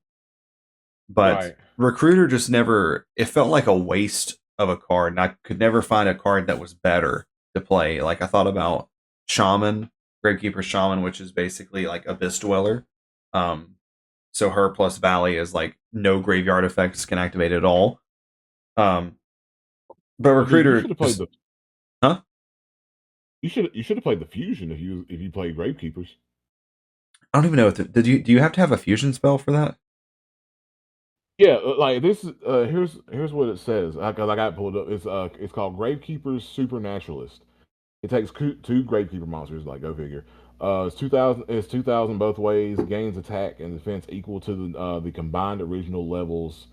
Speaker 1: But
Speaker 2: Right.
Speaker 1: Recruiter just never, it felt like a waste of a card, and I could never find a card that was better to play. Like I thought about Shaman, Gravekeeper Shaman, which is basically like Abyss Dweller. Um, so her plus Valley is like no graveyard effects can activate at all. Um, but
Speaker 2: Dude, you
Speaker 1: Recruiter
Speaker 2: should have played
Speaker 1: just,
Speaker 2: the
Speaker 1: huh?
Speaker 2: you should have played the fusion if you played Gravekeepers.
Speaker 1: I don't even know. Did you do you have to have a fusion spell for that?
Speaker 2: Yeah, like this is here's what it says. Cause I got it pulled up. It's called Gravekeeper's Supernaturalist. It takes two Gravekeeper monsters. Like go figure. It's 2,000. It's 2,000 both ways. Gains attack and defense equal to the combined original levels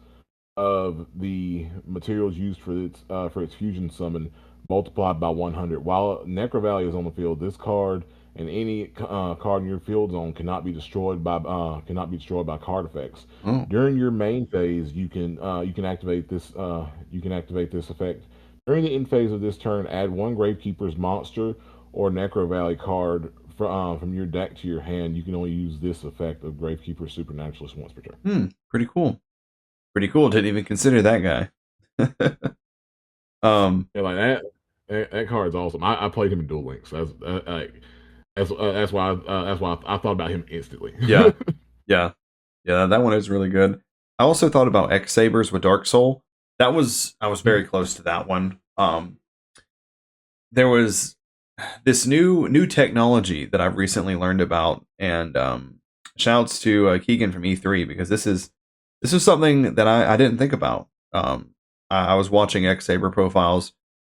Speaker 2: of the materials used for its fusion summon multiplied by 100. While Necro Valley is on the field, this card and any card in your field zone cannot be destroyed by card effects.
Speaker 1: Oh,
Speaker 2: During your main phase, you can activate this effect. During the end phase of this turn, add one Gravekeeper's monster or Necro Valley card from your deck to your hand. You can only use this effect of Gravekeeper Supernaturalist once per turn.
Speaker 1: pretty cool. Pretty cool. Didn't even consider that guy.
Speaker 2: Yeah, like that card's awesome. I played him in Duel Links. That's why I thought about him instantly.
Speaker 1: Yeah, yeah, yeah. That one is really good. I also thought about X Sabers with Dark Soul. I was very close to that one. There was this new technology that I've recently learned about, and shouts to Keegan from E3 because this is something that I didn't think about. I was watching X Saber profiles,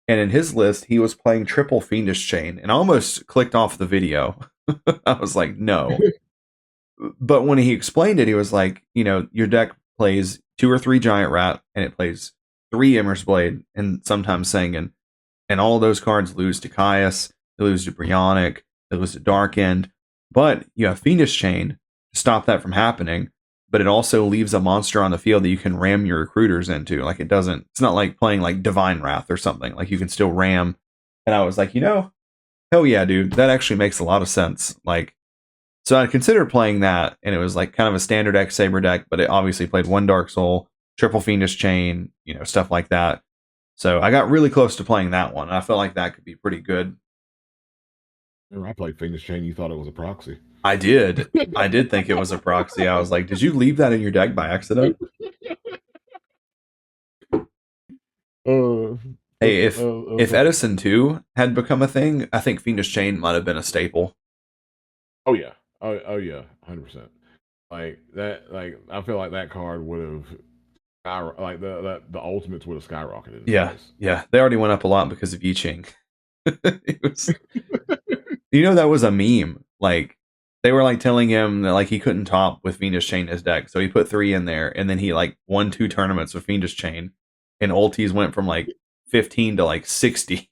Speaker 1: and in his list he was playing triple Fiendish Chain, and I almost clicked off the video. I was like, no. But when he explained it, he was like, your deck plays 2 or 3 Giant Rat, and it plays 3 Blade, and sometimes Sangan. And all of those cards lose to Caius, they lose to Brionic, they lose to Dark End. But you have Fiendish Chain to stop that from happening, but it also leaves a monster on the field that you can ram your recruiters into. Like it's not like playing like Divine Wrath or something. Like you can still ram. And I was like, hell yeah, dude, that actually makes a lot of sense. Like, so I considered playing that, and it was like kind of a standard X Saber deck, but it obviously played 1 Dark Soul, triple Fiendish Chain, stuff like that. So I got really close to playing that one. I felt like that could be pretty good.
Speaker 2: Remember, I played Fiendish Chain. You thought it was a proxy.
Speaker 1: I did. I did think it was a proxy. I was like, did you leave that in your deck by accident?
Speaker 2: Uh,
Speaker 1: Hey, if Edison 2 had become a thing, I think Fiendish Chain might have been a staple.
Speaker 2: oh yeah, oh yeah, 100%. Like that, like I feel like that card would have like the ultimates would have skyrocketed in
Speaker 1: Yeah,
Speaker 2: price.
Speaker 1: yeah. They already went up a lot because of Yi Ching. It was, that was a meme. Like they were like telling him that like he couldn't top with Fiendish Chain in his deck, so he put 3 in there, and then he like won 2 tournaments with Fiendish Chain, and ultis went from like 15 to like 60.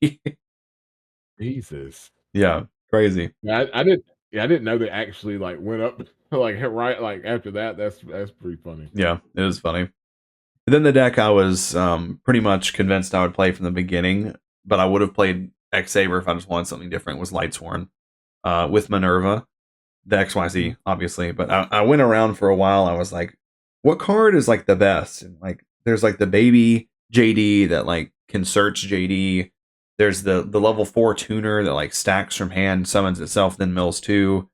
Speaker 2: Jesus.
Speaker 1: Yeah, crazy.
Speaker 2: Yeah, I didn't. Yeah, I didn't know they actually like went up like right like after that. That's pretty funny.
Speaker 1: Yeah, it was funny. And then the deck I was pretty much convinced I would play from the beginning, but I would have played X Saber if I just wanted something different. Was Lightsworn with Minerva, the XYZ, obviously. But I went around for a while. I was like, what card is like the best? And like, there's like the baby JD that like can search JD. There's the level 4 tuner that like stacks from hand, summons itself, then mills 2.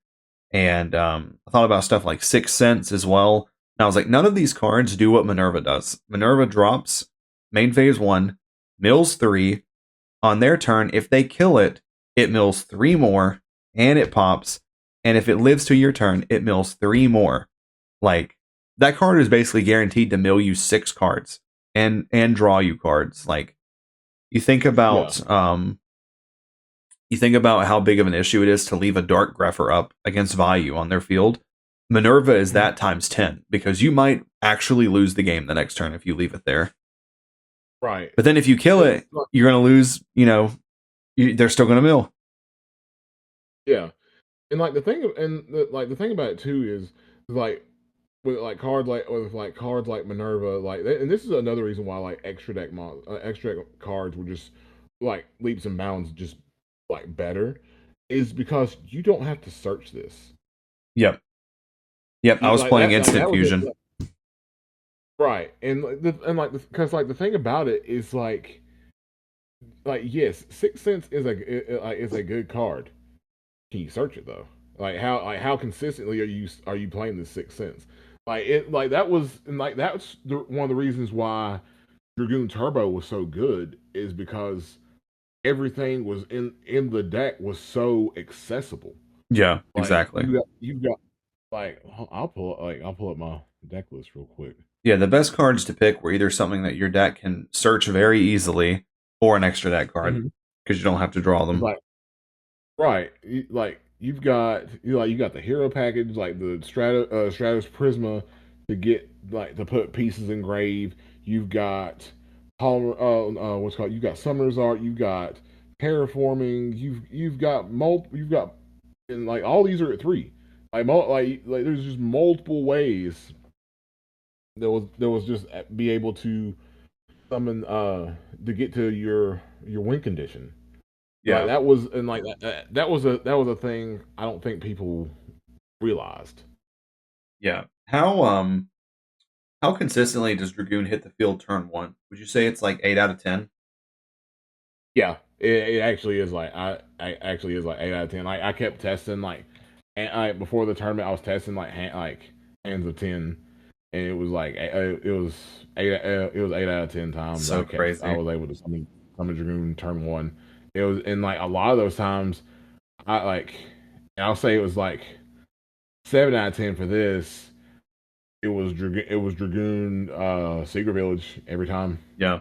Speaker 1: And I thought about stuff like 6 Sense as well. And I was like, none of these cards do what Minerva does. Minerva drops main phase 1, mills 3. On their turn, if they kill it, it mills 3 more, and it pops. And if it lives to your turn, it mills 3 more. Like, that card is basically guaranteed to mill you 6 cards and draw you cards. Like, you think about how big of an issue it is to leave a Dark Grepher up against Vayu on their field. Minerva is
Speaker 2: Mhm.
Speaker 1: that times 10 because you might actually lose the game the next turn if you leave it there.
Speaker 2: Right.
Speaker 1: But then if you kill
Speaker 2: And,
Speaker 1: it, you're going to lose, they're still going to mill.
Speaker 2: yeah. And like the thing, the thing about it too is like with like cards like Minerva, and this is another reason why like extra deck cards were just like leaps and bounds, just like better, is because you don't have to search this.
Speaker 1: Yep. Yep. I was
Speaker 2: Like
Speaker 1: playing
Speaker 2: that
Speaker 1: Instant
Speaker 2: was it.
Speaker 1: Fusion.
Speaker 2: Right, and because like the thing about it is yes, Sixth Sense is a good card. Can you search it though? How consistently are you playing this Sixth Sense? That's one of the reasons why Dragoon Turbo was so good is because everything was in the deck was so accessible.
Speaker 1: Yeah,
Speaker 2: Like
Speaker 1: exactly.
Speaker 2: you've got like I'll pull up my deck list real quick.
Speaker 1: Yeah, the best cards to pick were either something that your deck can search very easily or an extra deck card
Speaker 2: Mm-hmm.
Speaker 1: because you don't have to draw
Speaker 2: It's
Speaker 1: them.
Speaker 2: like right, you got the hero package like the Stratos Prisma to get like to put pieces in grave. You've got Polymer, what's called. You've got Summoner's Art. You've got terraforming. You've got and like all these are at three. Like there's just multiple ways there was just be able to summon to get to your win condition. Like
Speaker 1: Yeah,
Speaker 2: that was and like that was a thing I don't think people realized.
Speaker 1: yeah. How consistently does Dragoon hit the field turn one? Would you say it's like 8 out of 10?
Speaker 2: Yeah, it actually is I actually is like 8 out of 10. Like I kept testing before the tournament I was testing hands of 10, and it was it was 8 out of 10 times
Speaker 1: So
Speaker 2: I
Speaker 1: crazy.
Speaker 2: was able to summon Dragoon turn one. It was and like a lot of those times I like I'll say it was like 7 out of 10 for this. It was Dragoon Secret Village every time.
Speaker 1: Yeah,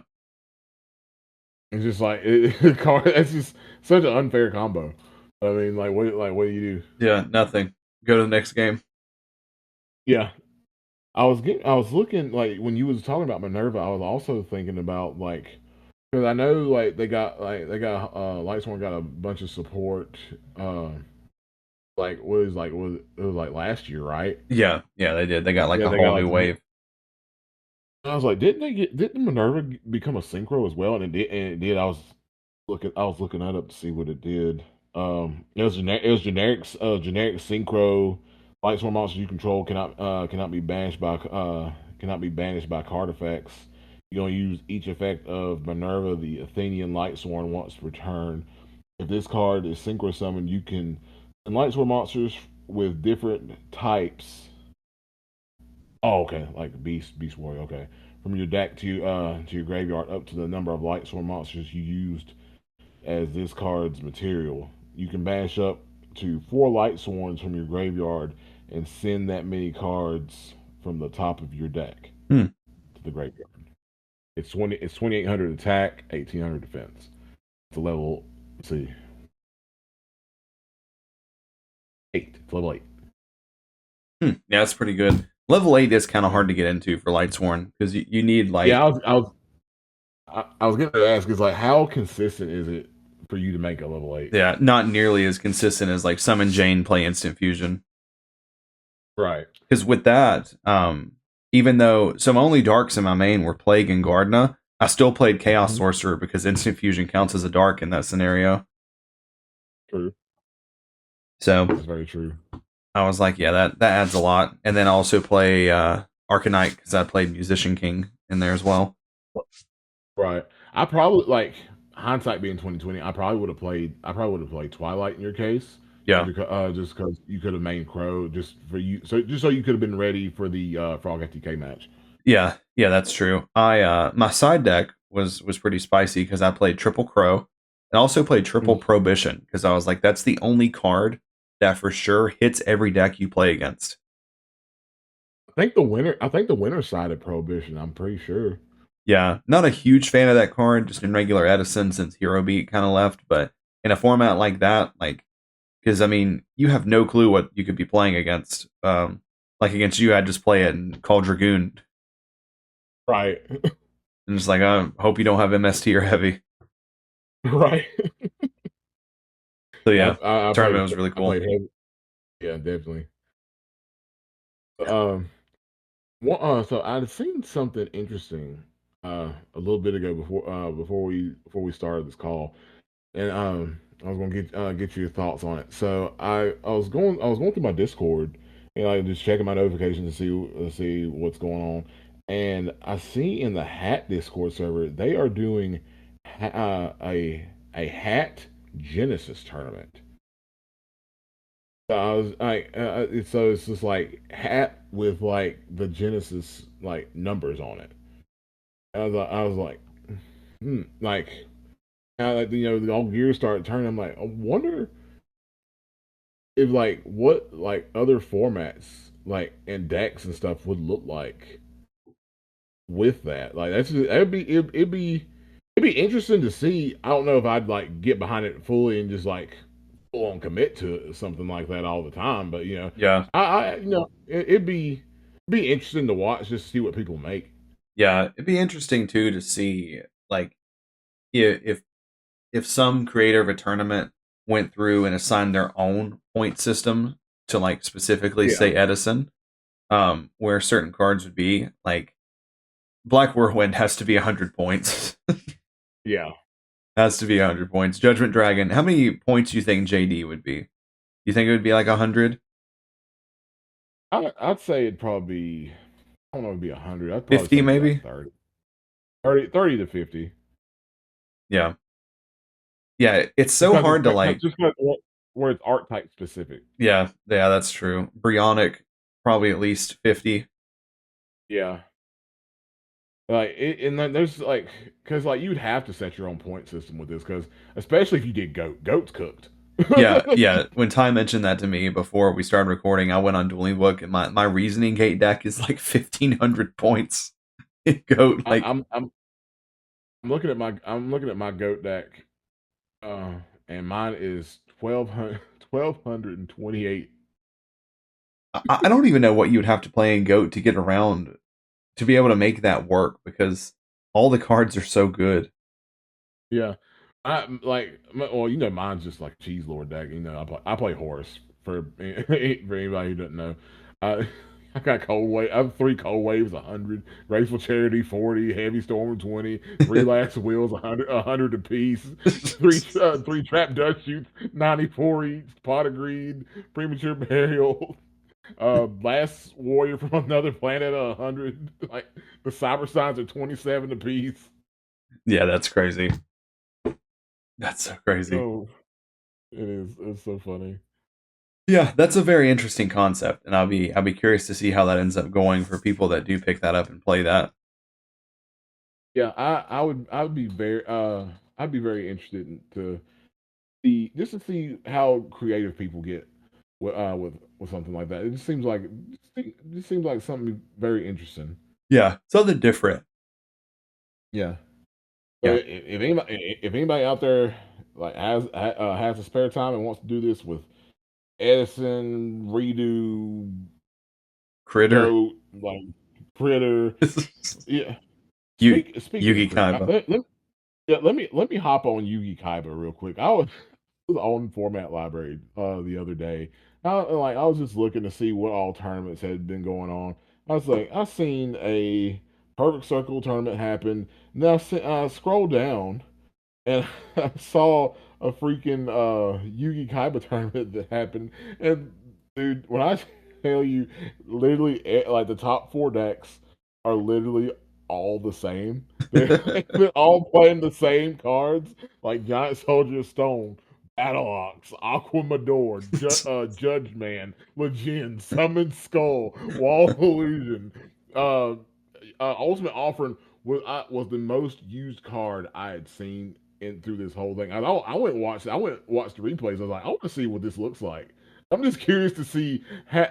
Speaker 2: It's just it's just such an unfair combo. I mean, what do you do?
Speaker 1: yeah. Nothing. Go to the next game.
Speaker 2: Yeah, I was looking like when you was talking about Minerva, I was also thinking about because I know they got Lightsworn got a bunch of support. Was it was like last year, right?
Speaker 1: Yeah, yeah. They did. They got like
Speaker 2: Yeah,
Speaker 1: a
Speaker 2: they
Speaker 1: whole
Speaker 2: got
Speaker 1: new wave.
Speaker 2: I was like, didn't Minerva become a synchro as well? And it did. I was looking that up to see what it did. It was generic synchro. Light swarm monsters you control cannot be banished by card effects. You're gonna use each effect of Minerva, the Athenian Lightsworn once per turn. If this card is synchro summoned, you can and Lightsworn monsters with different types. Oh, okay, like Beast Warrior. Okay, from your deck to your graveyard up to the number of Lightsworn monsters you used as this card's material. You can bash up to 4 Lightsworns from your graveyard and send that many cards from the top of your deck
Speaker 1: Hmm.
Speaker 2: to the graveyard. It's 2800 attack, 1800 defense. It's a level. Let's see, 8. It's level 8.
Speaker 1: Hmm. Yeah, that's pretty good. Level 8 is kind of hard to get into for Lightsworn because you need
Speaker 2: Yeah,
Speaker 1: like
Speaker 2: I was going to ask is like how consistent is it for you to make a level 8?
Speaker 1: yeah, not nearly as consistent as like Summon Jane play Instant Fusion.
Speaker 2: Right.
Speaker 1: Because with that, even though so my only darks in my main were Plague and Gardna, I still played Chaos
Speaker 2: Mhm.
Speaker 1: Sorcerer because Instant Fusion counts as a dark in that scenario.
Speaker 2: True.
Speaker 1: So
Speaker 2: That's very true.
Speaker 1: I was like, yeah, that adds a lot. And then I also play Arcanite because I played Musician King in there as well.
Speaker 2: Right. I probably like hindsight being 2020. I probably would have played Twilight in your case,
Speaker 1: Yeah,
Speaker 2: just because you could have main Crow just so you could have been ready for the Frog FTK match.
Speaker 1: yeah, yeah, that's true. I my side deck was pretty spicy because I played Triple Crow and also played Triple
Speaker 2: Mhm.
Speaker 1: Prohibition because I was like, that's the only card that for sure hits every deck you play against.
Speaker 2: I think the winner side of Prohibition. I'm pretty sure.
Speaker 1: Yeah, not a huge fan of that card, just in regular Edison since Hero Beat kind of left. But in a format like that, like, because I mean, you have no clue what you could be playing against. Like against you, I'd just play it and call Dragoon,
Speaker 2: Right.
Speaker 1: and just like, I hope you don't have MST or heavy.
Speaker 2: Right.
Speaker 1: So
Speaker 2: Yeah,
Speaker 1: yeah,
Speaker 2: I
Speaker 1: tournament
Speaker 2: played
Speaker 1: was really
Speaker 2: I
Speaker 1: cool.
Speaker 2: played heavy. Yeah, definitely. Um, so I'd seen something interesting a little bit ago before we started this call, and I was gonna get your thoughts on it. So I was going through my Discord and like just checking my notifications to see what's going on, and I see in the Hat Discord server they are doing a Hat Genesis tournament. So I was like, so it's just like hat with like the Genesis like numbers on it. I was like, like, like the all gears started turning. I'm like, I wonder if like what like other formats like and decks and stuff would look like with that. Like it'd be interesting to see. I don't know if I'd like get behind it fully and just like full on commit to something like that all the time. But
Speaker 1: Yeah,
Speaker 2: it'd be interesting to watch just to see what people make.
Speaker 1: yeah, it'd be interesting too to see like if if some creator of a tournament went through and assigned their own point system to like specifically
Speaker 2: Yeah,
Speaker 1: say Edison, where certain cards would be like Black Whirlwind has to be 100 points.
Speaker 2: yeah.
Speaker 1: Has to be 100 points. Judgment Dragon. How many points do you think JD would be? You think it would be like 100?
Speaker 2: I'd say it'd probably be, I don't know, it'd be 100. I'd probably
Speaker 1: 50
Speaker 2: say it'd be like
Speaker 1: maybe?
Speaker 2: 30 to 50.
Speaker 1: Yeah. Yeah, it's
Speaker 2: Just
Speaker 1: so
Speaker 2: because
Speaker 1: hard to like
Speaker 2: where it's archetype specific.
Speaker 1: yeah, that's true. Brionic probably at least 50.
Speaker 2: Yeah. Like and then there's like because like you'd have to set your own point system with this because especially if you did goat's cooked.
Speaker 1: Yeah, yeah. When Ty mentioned that to me before we started recording, I went on Dueling Book and my reasoning gate deck is like 1,500 points. Goat
Speaker 2: I,
Speaker 1: like
Speaker 2: I'm looking at my goat deck, and mine is 1,228.
Speaker 1: I don't even know what you would have to play in Goat to get around to be able to make that work because all the cards are so good.
Speaker 2: Yeah, I like well, mine's just like cheese lord deck. I play horse for anybody who doesn't know. I I got cold wave. I have three cold waves, 100, graceful charity, 40, heavy storm, 20, three last wheels, 100 apiece, three trap dust shoots, 94 each, pot of greed, premature burial, last warrior from another planet, 100. Like the cyber signs are 27 apiece.
Speaker 1: Yeah, that's crazy. That's so crazy.
Speaker 2: Oh, it is. It's so funny.
Speaker 1: Yeah, that's a very interesting concept, and I'll be curious to see how that ends up going for people that do pick that up and play that.
Speaker 2: Yeah, I'd be very interested to see just to see how creative people get with something like that. It just seems like something very interesting.
Speaker 1: Yeah, something different.
Speaker 2: Yeah. So
Speaker 1: Yeah,
Speaker 2: if anybody out there like has a spare time and wants to do this with Edison, redo,
Speaker 1: Critter.
Speaker 2: goat, like critter, yeah. Speaking of
Speaker 1: Yugi
Speaker 2: critter,
Speaker 1: Kaiba.
Speaker 2: yeah, let me hop on Yugi Kaiba real quick. I was on Format Library the other day. I was just looking to see what all tournaments had been going on. I was like, I seen a Perfect Circle tournament happen. Now I scroll down and I saw a freaking Yugi Kaiba tournament that happened. And dude, when I tell you, literally, like the top four decks are literally all the same. They're all playing the same cards, like Giant Soldier of Stone, Battle Ox, Aquamador, Judge Man, Legend, Summon Skull, Wall of Illusion, uh, Ultimate Offering was the most used card I had seen in through this whole thing. I went and watched. I went and watched the replays. I was like, I want to see what this looks like. I'm just curious to see,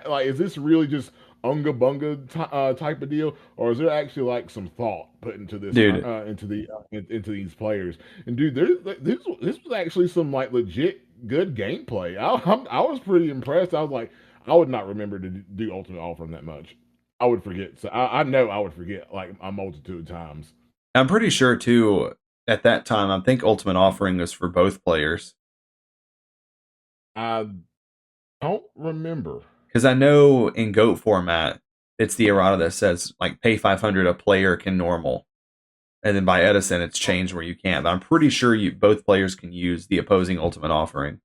Speaker 2: like, is this really just unga bunga type of deal, or is there actually like some thought put into this
Speaker 1: Dude,
Speaker 2: into these players? And dude, this was actually some like legit good gameplay. I was pretty impressed. I was like, I would not remember to do Ultimate Offering that much. I would forget. So I know I would forget like a multitude of times.
Speaker 1: I'm pretty sure too. At that time, I think Ultimate Offering was for both players.
Speaker 2: I don't remember.
Speaker 1: Because I know in GOAT format, it's the errata that says like pay 500 a player can normal, and then by Edison it's changed where you can't. But I'm pretty sure both players can use the opposing Ultimate Offering.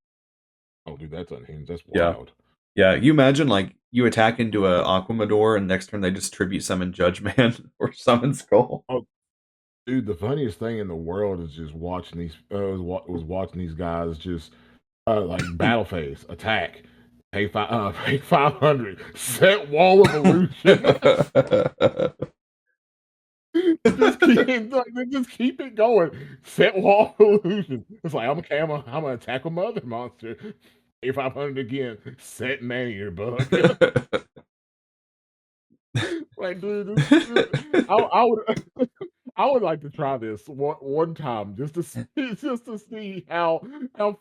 Speaker 2: Oh, dude, that's unhinged. That's
Speaker 1: Yeah.
Speaker 2: wild.
Speaker 1: Yeah, you imagine like you attack into a Aquamador, and next turn they just tribute summon Judge Man or summon Skull.
Speaker 2: Oh, dude, the funniest thing in the world is just watching these. Was watching these guys just like battle phase attack. Pay 500. Set wall of illusion. just keep it going. Set wall of illusion. It's like I'm gonna attack a mother monster. Pay 500 again. Set man-eater bug. Like, dude, I would I would like to try this one time just to see how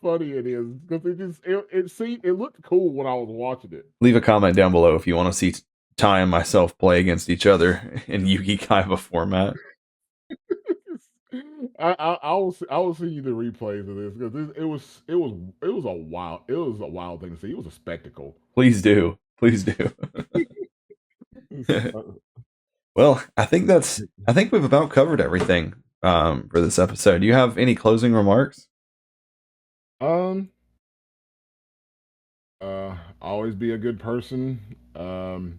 Speaker 2: funny it is because it looked cool when I was watching it.
Speaker 1: Leave a comment down below if you want to see Ty and myself play against each other in Yugi Kaiba format.
Speaker 2: I will see you the replays of this because it was a wild thing to see. It was a spectacle.
Speaker 1: Please do. Well, I think we've about covered everything for this episode. Do you have any closing remarks?
Speaker 2: Always be a good person. Don't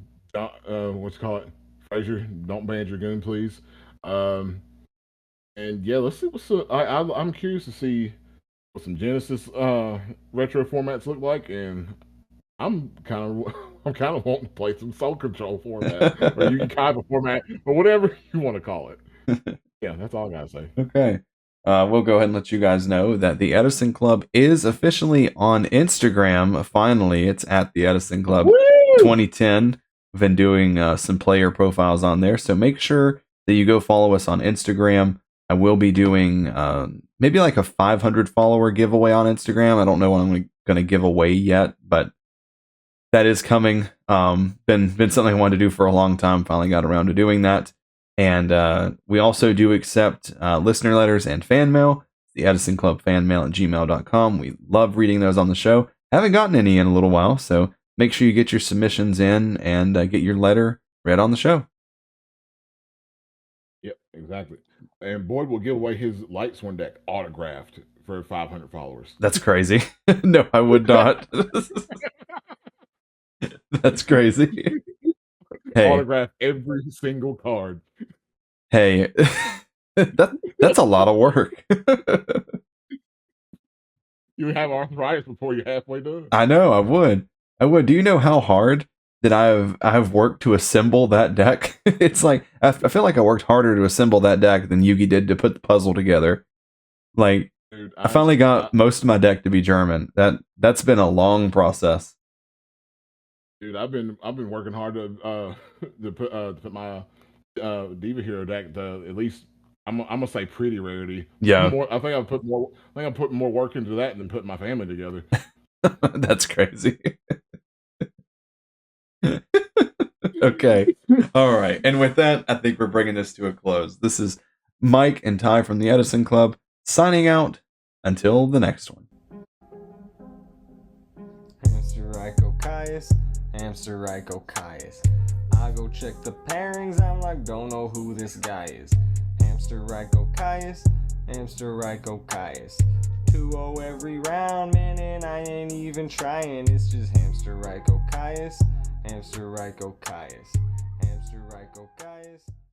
Speaker 2: what's call it, Fraser? Don't ban your gun, please. And yeah, let's see what's I'm curious to see what some Genesis retro formats look like, and I'm kind of wanting to play some Soul Control format or you can Kaiba format or whatever you want to call it. Yeah, that's all I gotta say.
Speaker 1: Okay. We'll go ahead and let you guys know that the Edison Club is officially on Instagram. Finally, it's at the Edison Club 2010. We've been doing some player profiles on there, so make sure that you go follow us on Instagram. I will be doing maybe like a 500 follower giveaway on Instagram. I don't know what I'm going to give away yet, but that is coming. Been something I wanted to do for a long time. Finally got around to doing that. And we also do accept listener letters and fan mail. The EdisonClubFanmail at gmail.com. We love reading those on the show. Haven't gotten any in a little while, so make sure you get your submissions in and get your letter read on the show.
Speaker 2: Yep, exactly. And Boyd will give away his Light Sworn deck autographed for 500 followers.
Speaker 1: That's crazy. No, I would not. That's crazy. Hey.
Speaker 2: Autograph every single card.
Speaker 1: Hey, that's a lot of work.
Speaker 2: You have arthritis before you're halfway done.
Speaker 1: I know, I would. Do you know how hard that I've worked to assemble that deck? It's like I feel like I worked harder to assemble that deck than Yugi did to put the puzzle together. Like, dude, I finally got most of my deck to be German. That's been a long process.
Speaker 2: Dude, I've been working hard to put my Diva Hero deck to at least I'm gonna say pretty rarity.
Speaker 1: Yeah,
Speaker 2: I think I'm putting more work into that than putting my family together.
Speaker 1: That's crazy. Okay, all right, and with that, I think we're bringing this to a close. This is Mike and Ty from the Edison Club signing out. Until the next one.
Speaker 3: Hamster Ryko Caius. I go check the pairings, I'm like, don't know who this guy is. Hamster Ryko Caius, Hamster Ryko Caius. 2-0 every round, man, and I ain't even trying. It's just Hamster Ryko Caius, Hamster Ryko Caius, Hamster Ryko Caius.